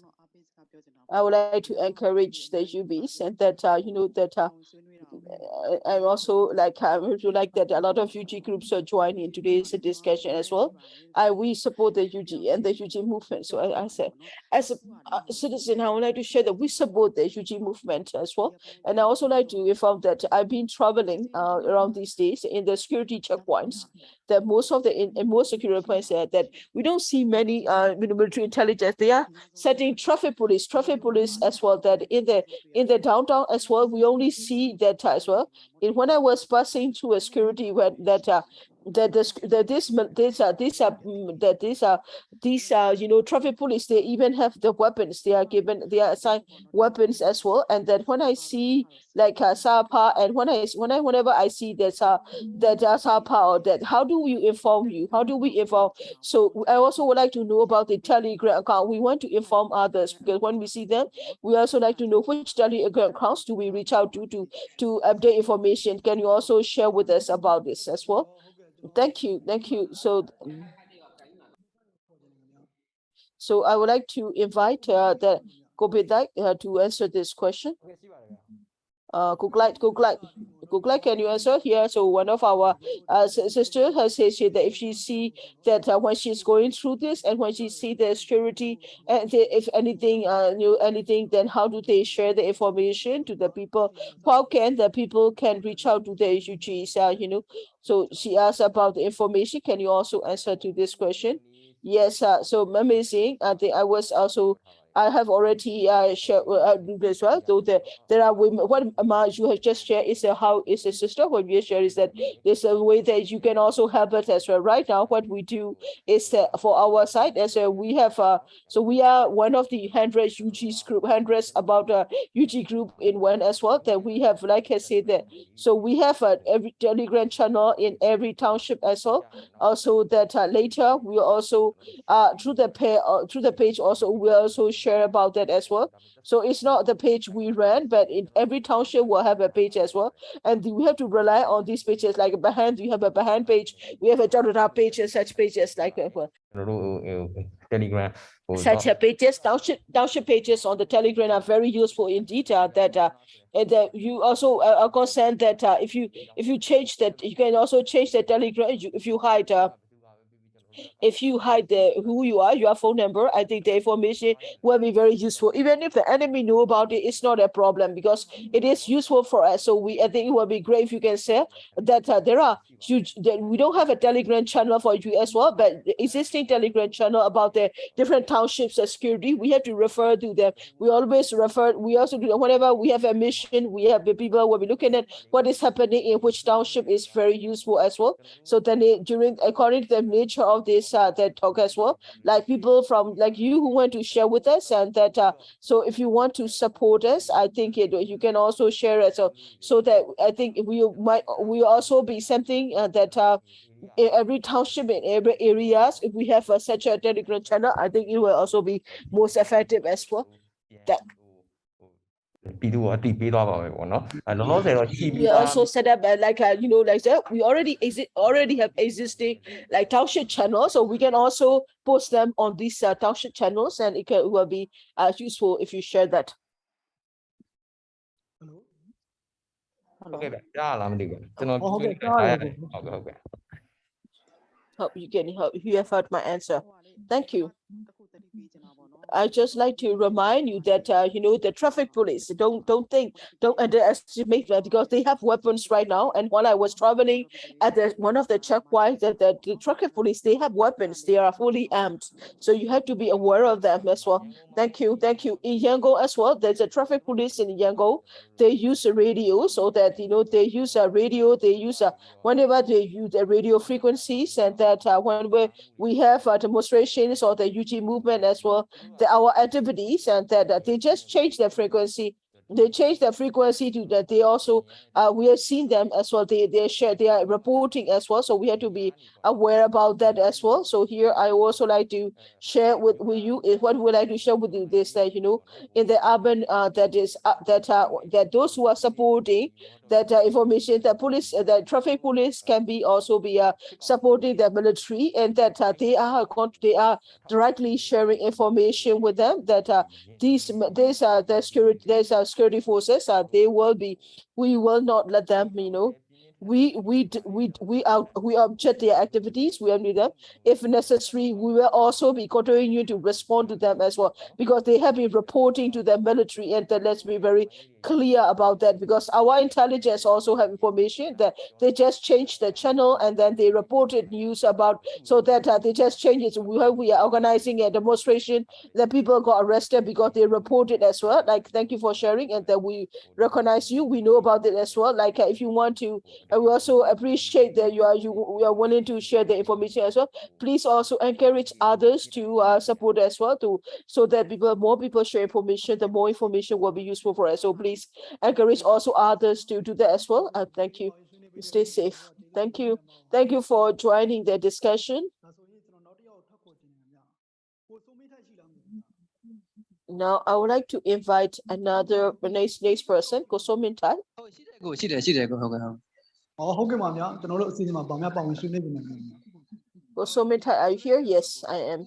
I would like to encourage the UBs, and that I'm also like I would like that a lot of UG groups are joining today's discussion as well. We support the UG and the UG movement. So I said, as a citizen, I would like to share that we support the UG movement as well. And I also like to inform that I've been traveling around these days in the security checkpoints. That most of in most security points that we don't see many military intelligence. They are setting traffic police as well. That in the downtown as well, we only see that as well. And when I was passing through a security when these traffic police, they even have the weapons. They are assigned weapons as well. And then when I see like SAPA, and whenever I see that SAPA or that, how do we inform you? How do we inform? So I also would like to know about the Telegram account. We want to inform others, because when we see them, we also like to know which Telegram accounts do we reach out to update information. Can you also share with us about this as well? Thank you. So I would like to invite the Kopidai to answer this question. Clyde, can you answer here? So one of our sisters has said that if she see that when she's going through this, and when she see the security, and if anything anything, then how do they share the information to the people? How can the people reach out to the HUGs? So she asked about the information. Can you also answer to this question? Yes, so amazing. I was also I have already shared as well. Though there are women. What you have just shared is how is a sister. What we share is that there's a way that you can also help us as well. Right now, what we do is for our side as we have so we are one of the 100 UG's group, hundreds about UG group in one as well. That we have, like I said, that so we have every Telegram channel in every township as well. Also that later we also through the page also we also share about that as well. So it's not the page we ran, but in every township will have a page as well. And we have to rely on these pages like behind. We have a behind page, we have a Jodada page and such pages like Telegram such pages, township pages on the Telegram are very useful indeed. That you also of course send that if you change that, you can also change the Telegram if you hide who you are, your phone number. I think the information will be very useful. Even if the enemy know about it, it's not a problem because it is useful for us. So I think it will be great if you can say that there are huge. That we don't have a Telegram channel for you as well, but the existing Telegram channel about the different townships security, we have to refer to them. We always refer. We also do whenever we have a mission, we have the people will be looking at what is happening in which township is very useful as well. So then according to the nature of this that talk as well, like people from like you who want to share with us, and that so if you want to support us, I think you can also share it. So that I think we also be something that in every township in every areas, if we have such a Telegram channel, I think it will also be most effective as well. That we also set up like like that. We already have existing like township channels, so we can also post them on these township channels, and it will be useful if you share that. Okay. Hope you have heard my answer. Thank you. I just like to remind you that the traffic police don't underestimate that, because they have weapons right now. And while I was traveling at one of the checkpoints, the traffic police, they have weapons. They are fully armed, so you have to be aware of them as well. Thank you. In Yangon as well, there's a traffic police in Yangon. They use a radio, so that they use a radio. They use whenever they use the radio frequencies, and that when we have demonstrations or the UG movement as well, our activities, and that they just change the frequency. They change the frequency to that. They also we have seen them as well. They are reporting as well. So we have to be aware about that as well. So here I also like to share with you what would I like to share with you this, that in the urban that those who are supporting that information, the police, the traffic police can be also be supporting the military, and that they are directly sharing information with them, that these are the security forces, we will not let them, we object their activities. We only them. If necessary, we will also be continuing to respond to them as well, because they have been reporting to the military, and let's be very clear about that, because our intelligence also have information that they just changed the channel, and then they reported news about, so that they just changed it. We are organizing a demonstration that people got arrested because they reported as well. Like, thank you for sharing, and that we recognize you. We know about it as well. Like, if you want to, and we also appreciate that you are willing to share the information as well. Please also encourage others to support as well, so that more people share information, the more information will be useful for us. So please encourage also others to do that as well. Thank you. Stay safe. Thank you for joining the discussion. Now I would like to invite another next person, Kosomintai. ရှိတယ်ကိုဟုတ်ကဲ့ဟုတ်ကဲ့ပါဗျာကျွန်တော်တို့အစီအစဉ်မှာဗမာပါဝင်ဆွေးနွေးနေတယ် Kosomintai, are you here? Yes, I am.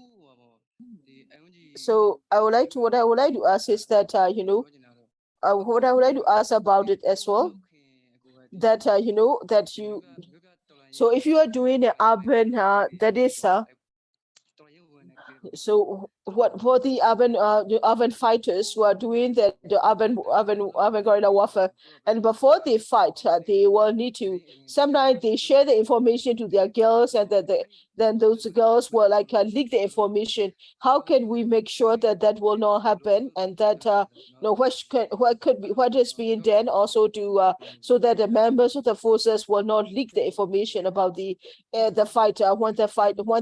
So what I would like to ask is that what I would like to ask about it as well, that so if you are doing an urban that is so for the urban fighters who are doing the urban guerrilla warfare, and before they fight, they will need to, sometimes they share the information to their girls, and then those girls will like leak the information. How can we make sure that that will not happen, and that what is being done also to so that the members of the forces will not leak the information about the fight when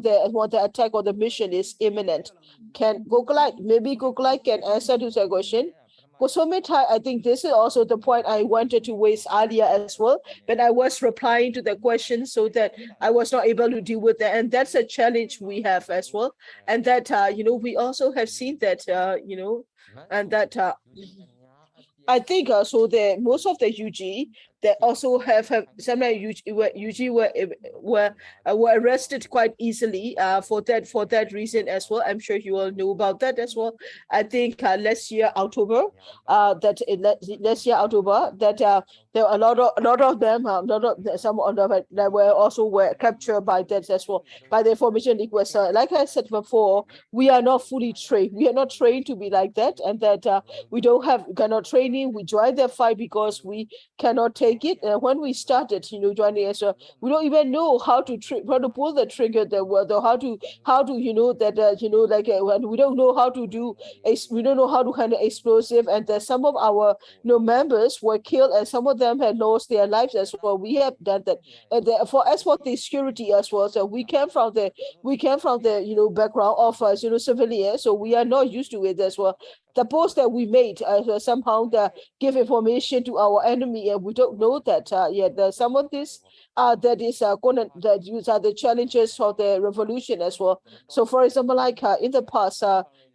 the attack or the mission is imminent. Can Clyde, maybe Clyde can answer to the question. I think this is also the point I wanted to raise earlier as well, but I was replying to the question so that I was not able to deal with that, and that's a challenge we have as well. And that we also have seen that and that I think so the most of the UG that also have sometimes UG were arrested quite easily for that reason as well. I'm sure you all know about that as well. I think last year October that there were a lot of them some of them that were captured by that as well, by the information request. Like I said before, we are not fully trained. We are not trained to be like that, and that we don't have cannot training. We join the fight because we cannot take it. When we started, joining us, we don't even know how to pull the trigger. How to when we don't know how to do. We don't know how to handle explosive, and some of our members were killed, and some of them had lost their lives as well. We have done that, and as for the security as well. So we came from the background of civilians, so we are not used to it as well. The post that we made somehow give information to our enemy, and we don't know that yet. Some of this these are the challenges for the revolution as well. So, for example, like in the past,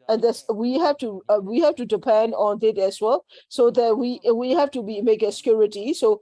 and this we have to depend on it as well, so that we have to make a security. So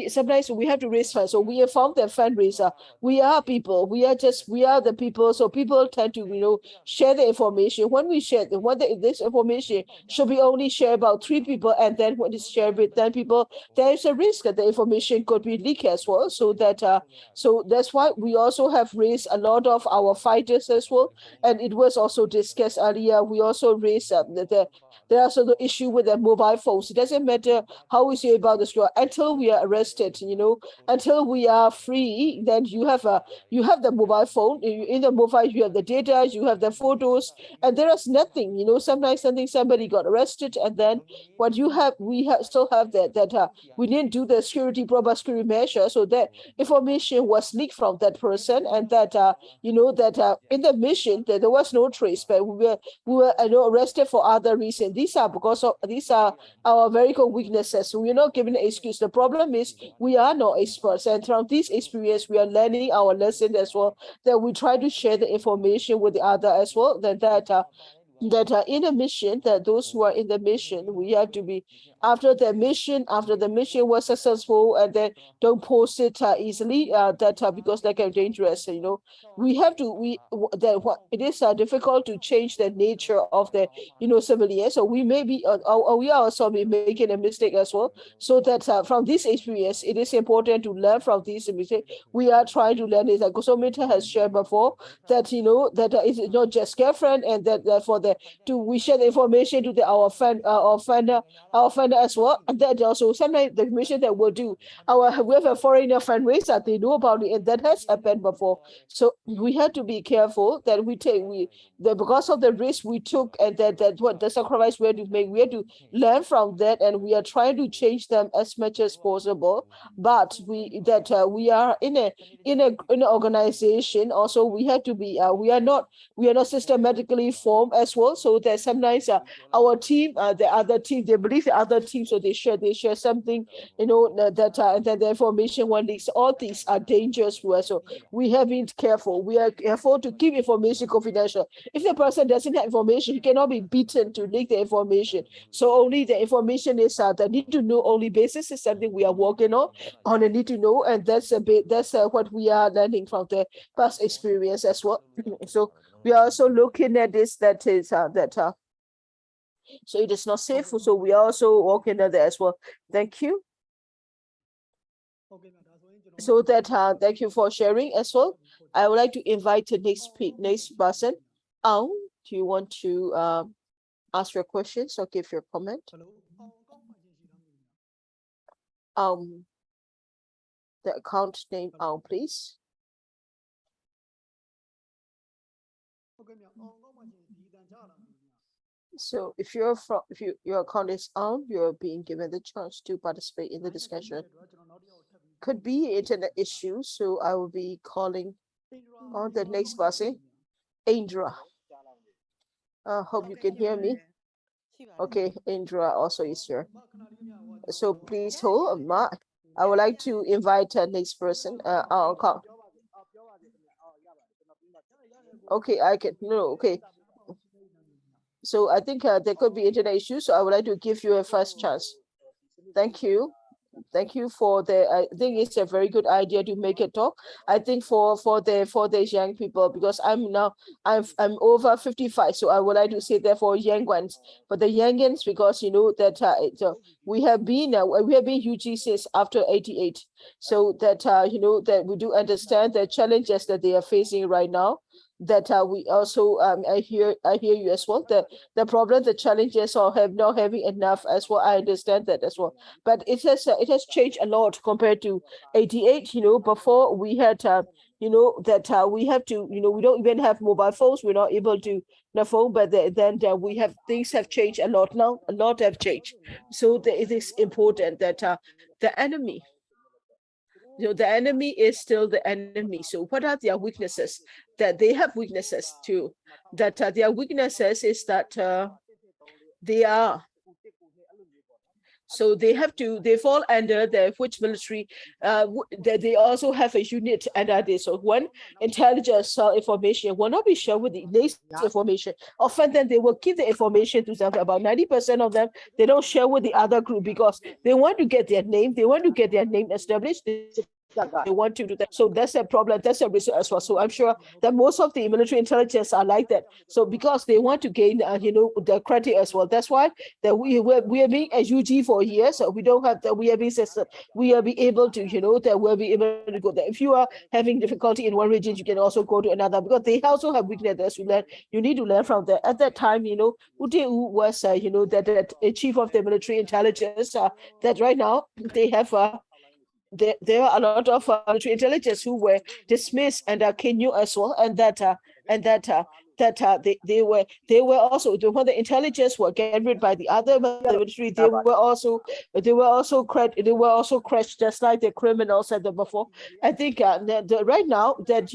sometimes we have to raise funds. So we have found the fundraiser. We are people. We are the people. So people tend to share the information. When we share this information should be only shared about 3 people, and then when it's shared with 10 people, there is a risk that the information could be leaked as well. So that's why we also have raised a lot of our fighters as well, and it was also discussed earlier. We also raised there are also the issue with the mobile phones. It doesn't matter how we say about the score until we are arrested, until we are free. Then you have the mobile phone. In the mobile, you have the data, you have the photos, and there is nothing. Sometimes somebody got arrested, and then what we still have that we didn't do the proper security measure, so that information was leaked from that person, and that in the mission that there was no trace, but we were arrested for other reasons. These are our very good weaknesses. So we're not giving an excuse. The problem is we are not experts, and from this experience we are learning our lesson as well, that we try to share the information with the other as well, that in a mission, that those who are in the mission, we have to be after the mission was successful, and then don't post it easily, because they are dangerous. We have to it is difficult to change the nature of the civilians. So we may be we also be making a mistake as well. So that from this experience, it is important to learn from this mistake. We are trying to learn it. Like Gosomita has shared before, that it's not just girlfriend, and that we share the information to our friend as well. And that also sometimes the mission that we'll do, we have a foreigner fundraiser, they know about it, and that has happened before. So we have to be careful that because of the risk we took, and that what the sacrifice we had to make, we have to learn from that, and we are trying to change them as much as possible. But we are in an organization. Also, we have to be we are not systematically formed as well. So that sometimes our team, the other team, they believe the other team, so they share something, that and then the information one leaks. All these are dangerous to us. So we have been careful. We are careful to keep information confidential. If the person doesn't have information, he cannot be beaten to leak the information. So only the information is the need to know only basis is something we are working on a need to know, and that's what we are learning from the past experience as well. So we are also looking at this, so it is not safe. So we are also working at that as well. Thank you. So thank you for sharing as well. I would like to invite the next person. Do you want to ask your questions or give your comment? The account name, please. So if your account is on, you're being given the chance to participate in the discussion. Could be internet issue, so I will be calling on the next person, Indra. Hope you can hear me. Okay, Indra also is here. So please hold. I would like to invite the next person. Okay, I can okay. So I think there could be internet issues. So I would like to give you a first chance. Thank you. Thank you for I think it's a very good idea to make a talk. I think for the young people, because I'm over 55, so I would like to say that for young ones, for the youngins, because you know that we have been UG since after 88, so that you know that we do understand the challenges that they are facing right now. That we also I hear you as well. The problem, the challenges are not having enough as well. I understand that as well. But it has changed a lot compared to 88. You know, before we had you know that we have to, you know, we don't even have mobile phones. We're not able to the phone, but then we have, things have changed a lot now. A lot have changed. So it is important that the enemy, you know, the enemy is still the enemy. So what are their weaknesses? That they have weaknesses too. That their weaknesses is that they are, so they fall under the which military, they also have a unit under this. So one intelligence information will not be shared with the next information. Often then they will keep the information to them. About 90% of them, they don't share with the other group because they want to get their name. They want to get their name established. They want to do that. So that's a problem. That's a risk as well. So I'm sure that most of the military intelligence are like that. So because they want to gain, you know, the credit as well. That's why that we are being a UG for years. So we don't have that. We are being system. We are be able to, you know, that we'll be able to go there. If you are having difficulty in one region, you can also go to another because they also have weaknesses. You need to learn from that. At that time, you know, Udeu was, you know, that chief of the military intelligence. That right now they have there are a lot of military intelligence who were dismissed and Kenya as well, and they were also, when the intelligence were gathered by the other military, they were also crushed just like the criminals said before. I think right now that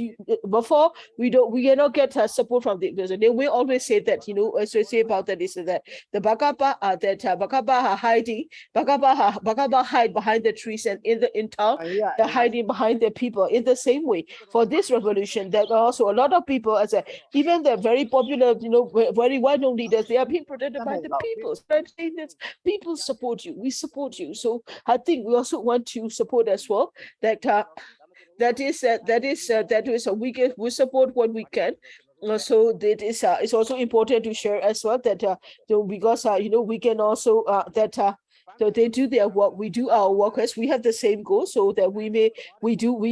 before we cannot get support from the person. They will always say that, you know, as we say about that is that the Bakaba are hiding. Bakaba hide behind the trees, and in town they're hiding behind the people. In the same way, for this revolution, there are also a lot of people, as even the very popular, you know, very well-known leaders, they are being protected by the people. So I'm saying that people support you. We support you. So I think we also want to support as well. That is we support what we can. So that is it's also important to share as well that because you know, we can also so they do their work, we do our work, as we have the same goal, so that we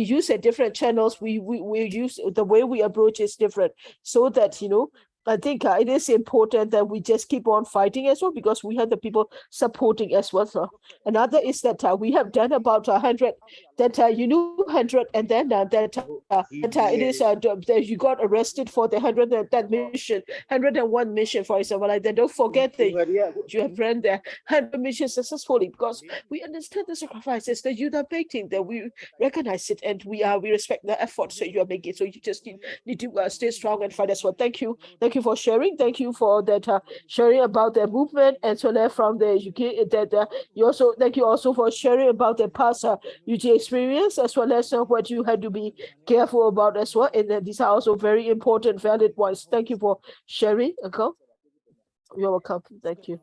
use different channels, we use the way we approach is different, so that, you know, I think it is important that we just keep on fighting as well, because we have the people supporting as well. So another is that we have done about 100, that 100, and then it is that you got arrested for the 101 mission, for example, like that. Don't forget that you have run the 100 missions successfully, because we understand the sacrifices that you are making, that we recognize it, and we respect the efforts that you are making. So you just need to stay strong and fight as well. Thank you for sharing. Thank you for that sharing about the movement, and so that from the UK that you also, thank you also for sharing about the past UG experience, as well as what you had to be careful about as well. And these are also very important, valid points. Thank you for sharing. Okay, you're welcome. Thank you.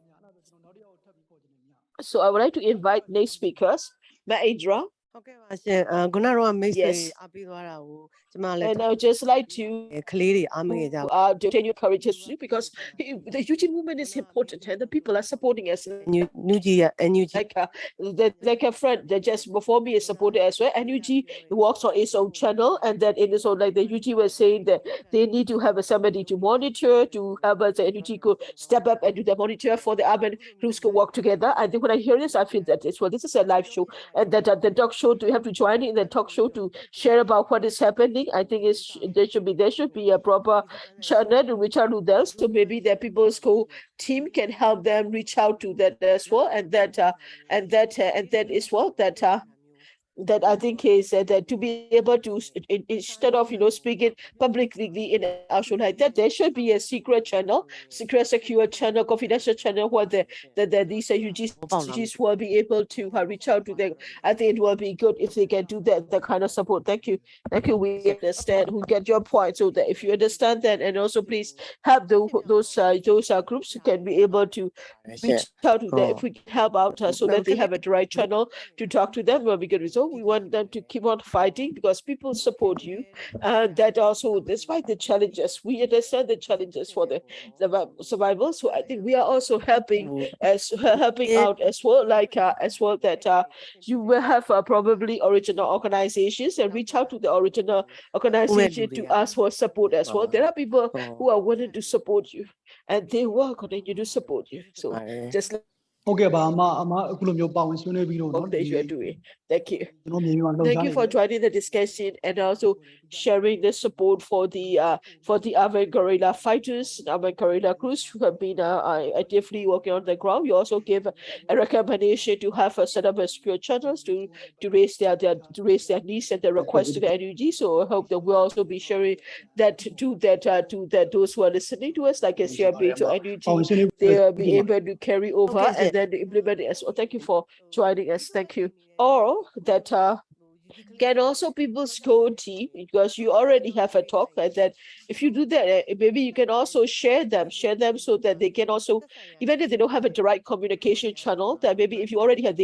So I would like to invite next speakers, Maedra. Okay, ပါရှင်ခုနကတော့မိတ်ဆွေ Yes. အပေးသွားတာကိုကျမလည်း And I would just like to ကလေးတွေအားမငယ်ကြဘူး continue encourage us to because the UG movement is important and the people are supporting us. နူကြီးရ NUG Like a friend that just before me is supported as well. NUG works on its own channel, and that in its own, like the UG was saying that they need to have somebody to monitor, to have the NUG could step up and do the monitor for the urban crews could work together. I think when I hear this, I feel that as well. This is a live show, and that the talk show to have to join in the talk show to share about what is happening. I think there should be a proper channel to reach out to them. So maybe the people's school team can help them reach out to that as well, and that is what that I think is that to be able to instead of speaking publicly in our show like that, there should be a secret channel, secret secure channel, confidential channel where these UGs will be able to reach out to them. I think it will be good if they can do that kind of support. Thank you. We understand. We get your point. So that if you understand that, and also please help those groups who can be able to reach out to them. If we can help out so that they have a right channel to talk to them, will be good result. We want them to keep on fighting because people support you, and that also, despite the challenges, we understand the challenges for the survival. So I think we are also helping out as well, like as well that you will have probably original organizations and reach out to the original organization to ask for support as well. There are people who are willing to support you, and they will continue to support you. So just like ဟုတ်ကဲ့ပါအမအခုလိုမျိုးပါဝင်ဆွေးနွေးပြီးတော့ what they are doing. Thank you. ကျွန်တော်မြေပြင်မှာလှုပ်ရှား Thank you for joining the discussion and also sharing the support for the Armed guerrilla fighters, Armed guerrilla crews who have been actively working on the ground. You also gave a recommendation to have a set up a secure channels to raise their needs and their requests to the NUG. So I hope that we'll also be sharing that to those who are listening to us, like a CRB to NUG, they will be able to carry over and then implement it as well. Thank you for joining us. Thank you. Or that can also people's code team, because you already have a talk, and that if you do that, maybe you can also share them so that they can also, even if they don't have a direct communication channel, that maybe if you already have,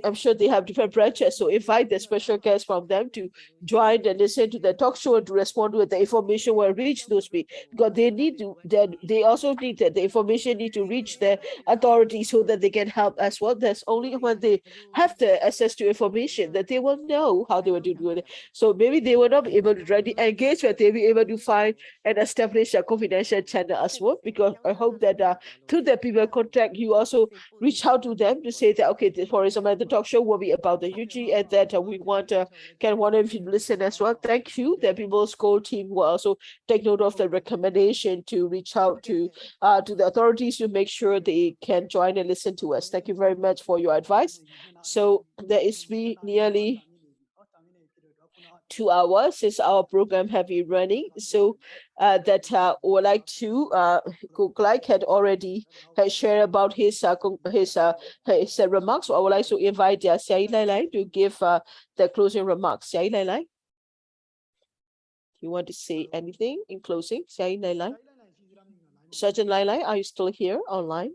I'm sure they have different branches. So invite the special guests from them to join and listen to the talk show and to respond with the information will reach those people, because they also need that the information need to reach the authorities so that they can help as well. That's only when they have the access to information that they will know how they will do it. So maybe they will not be able to directly engage, but they'll be able to find and establish a confidential channel as well. Because I hope that through the people contact, you also reach out to them to say that, okay, for example, the talk show will be about the UG, and that we want can one of you listen as well. Thank you. The people's school team will also take note of the recommendation to reach out to the authorities to make sure they can join and listen to us. Thank you very much for your advice. So there is nearly 2 hours since our program have been running. So that would like to Clyde had already shared about his remarks. So I would like to invite Sai Lai Lai to give the closing remarks. Sai Lai Lai, you want to say anything in closing? Sai Lai Lai, Sergent Lai Lai, are you still here online?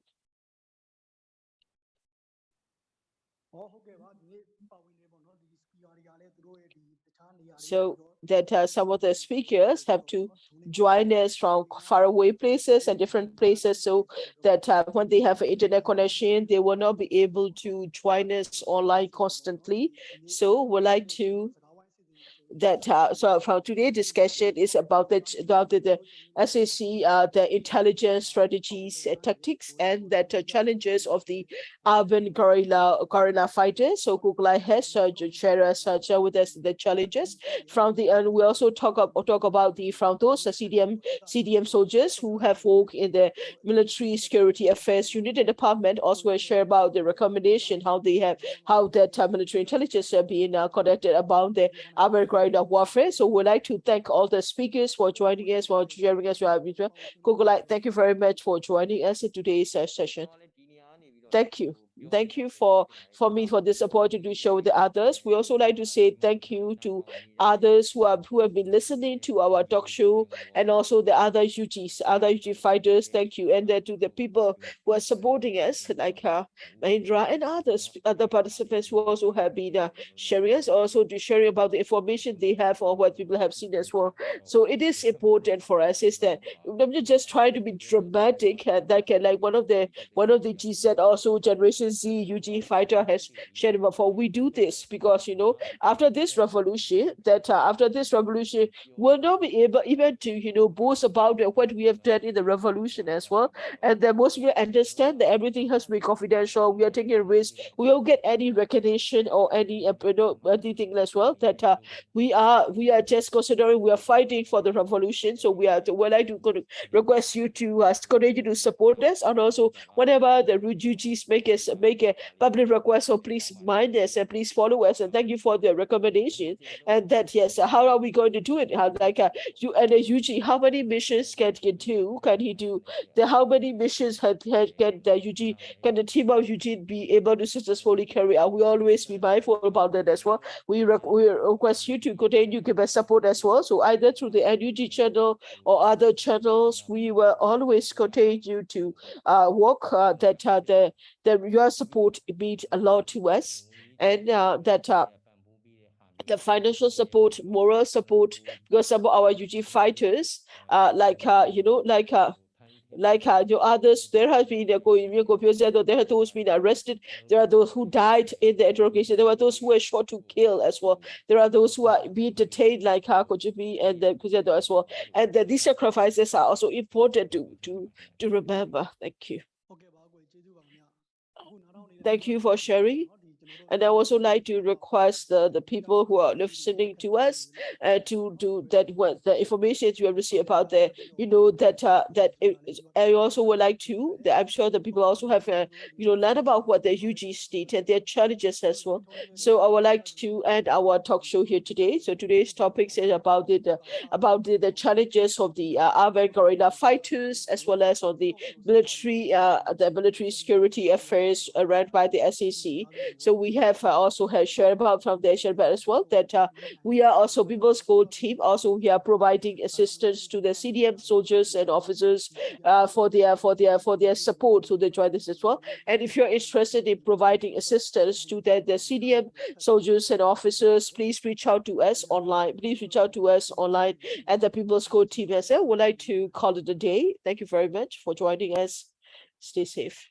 So that some of the speakers have to join us from faraway places and different places, so that when they have an internet connection, they will not be able to join us online constantly. So we'd like to so from today's discussion is about the SAC, the intelligence strategies and tactics, and that challenges of the urban guerrilla fighters. So Google has shared with us the challenges from the, and we also talk about from those CDM soldiers who have worked in the military security affairs unit and department. Also share about the recommendation how that military intelligence are being conducted about the urban guerrilla warfare. So we'd like to thank all the speakers for joining us, for sharing us. Google, thank you very much for joining us in today's session. Thank you. thank you for me for this opportunity to show the others. We also like to say thank you to others who have been listening to our talk show, and also the other UG fighters. Thank you, and to the people who are supporting us, like Mahindra and other participants who also have been sharing us, also to sharing about the information they have or what people have seen as well. So it is important for us is that I'm just trying to be dramatic, and like one of the GZ also Generation Z UG fighter has shared before. We do this because after this revolution, we'll not be able even to boast about what we have done in the revolution as well, and then most people understand that everything has to be confidential. We are taking a risk. We won't get any recognition or any anything as well. That we are just considering we are fighting for the revolution. So we'd like to request you to continue to support us, and also whenever the UGs make a public request, so please mind us and please follow us, and thank you for the recommendation. And that yes, how are we going to do it? How you and a UG, how many missions can he do? How many missions can the team of UG be able to successfully carry out? We always be mindful about that as well. We request you to continue to give us support as well. So either through the NUG channel or other channels, we will always continue to work that your support means a lot to us, and that the financial support, moral support, because some of our UG fighters, others, there has been there are those been arrested, there are those who died in the interrogation, there are those who were shot to kill as well, there are those who are being detained like Kojimi and the Kuzedo as well, and these sacrifices are also important to remember. Thank you. Thank you for sharing. And I also like to request the people who are listening to us to do that. What the information you have received about the I also would like to. I'm sure the people also have learn about what the UG state and their challenges as well. So I would like to end our talk show here today. So today's topic is about the challenges of the armed guerrilla fighters, as well as on the military security affairs run by the SAC. So we have also shared about Foundation as well that we are also People's Gold Team. Also, we are providing assistance to the CDM soldiers and officers for their support. So they join this as well. And if you're interested in providing assistance to the CDM soldiers and officers, please reach out to us online. And the People's Gold Team as well. Would like to call it a day. Thank you very much for joining us. Stay safe.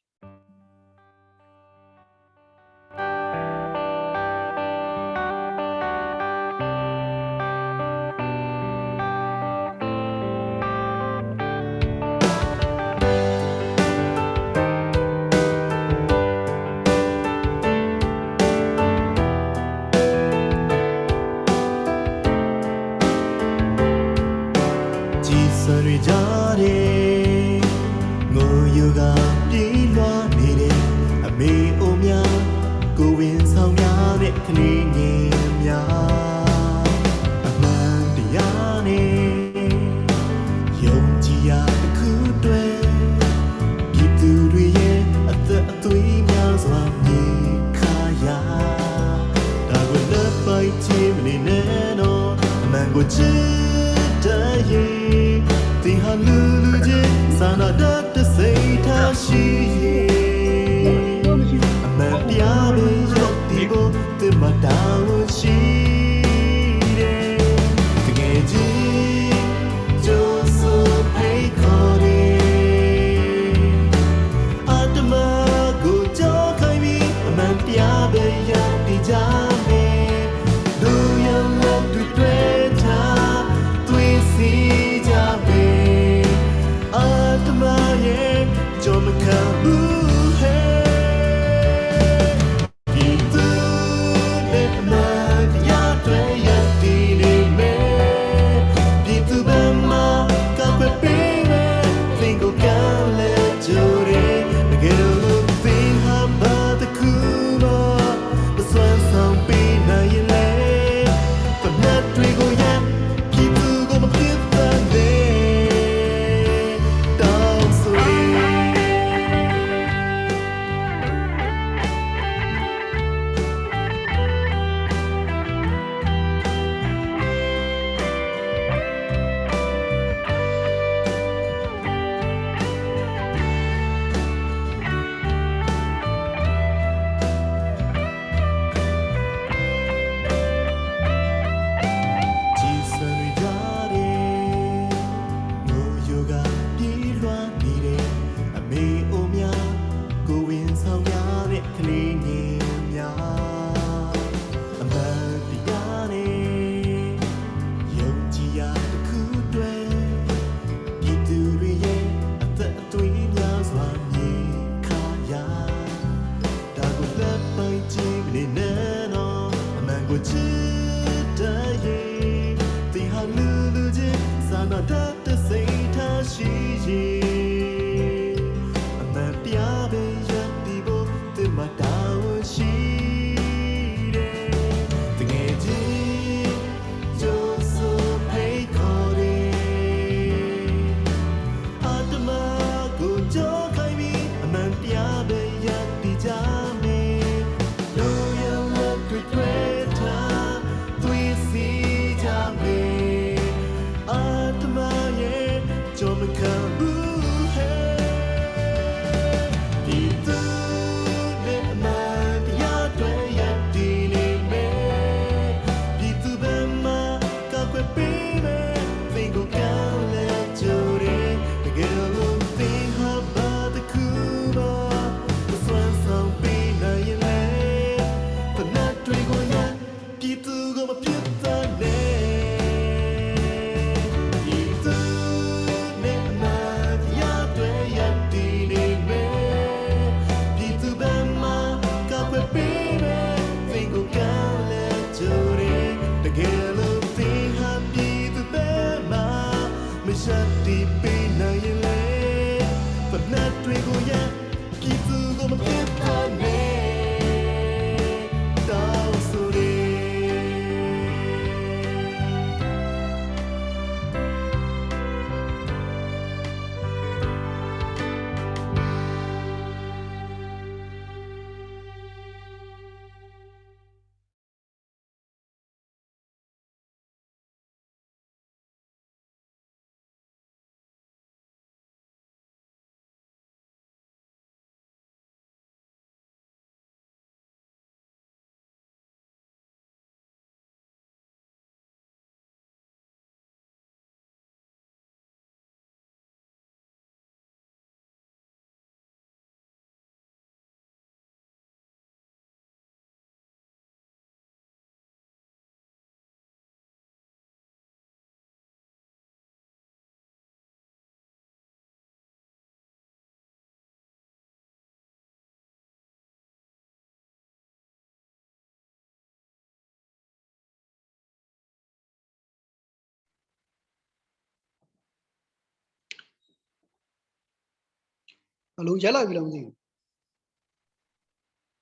Hello, yellow belonging.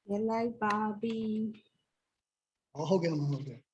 Yellow Barbie. Oh, okay.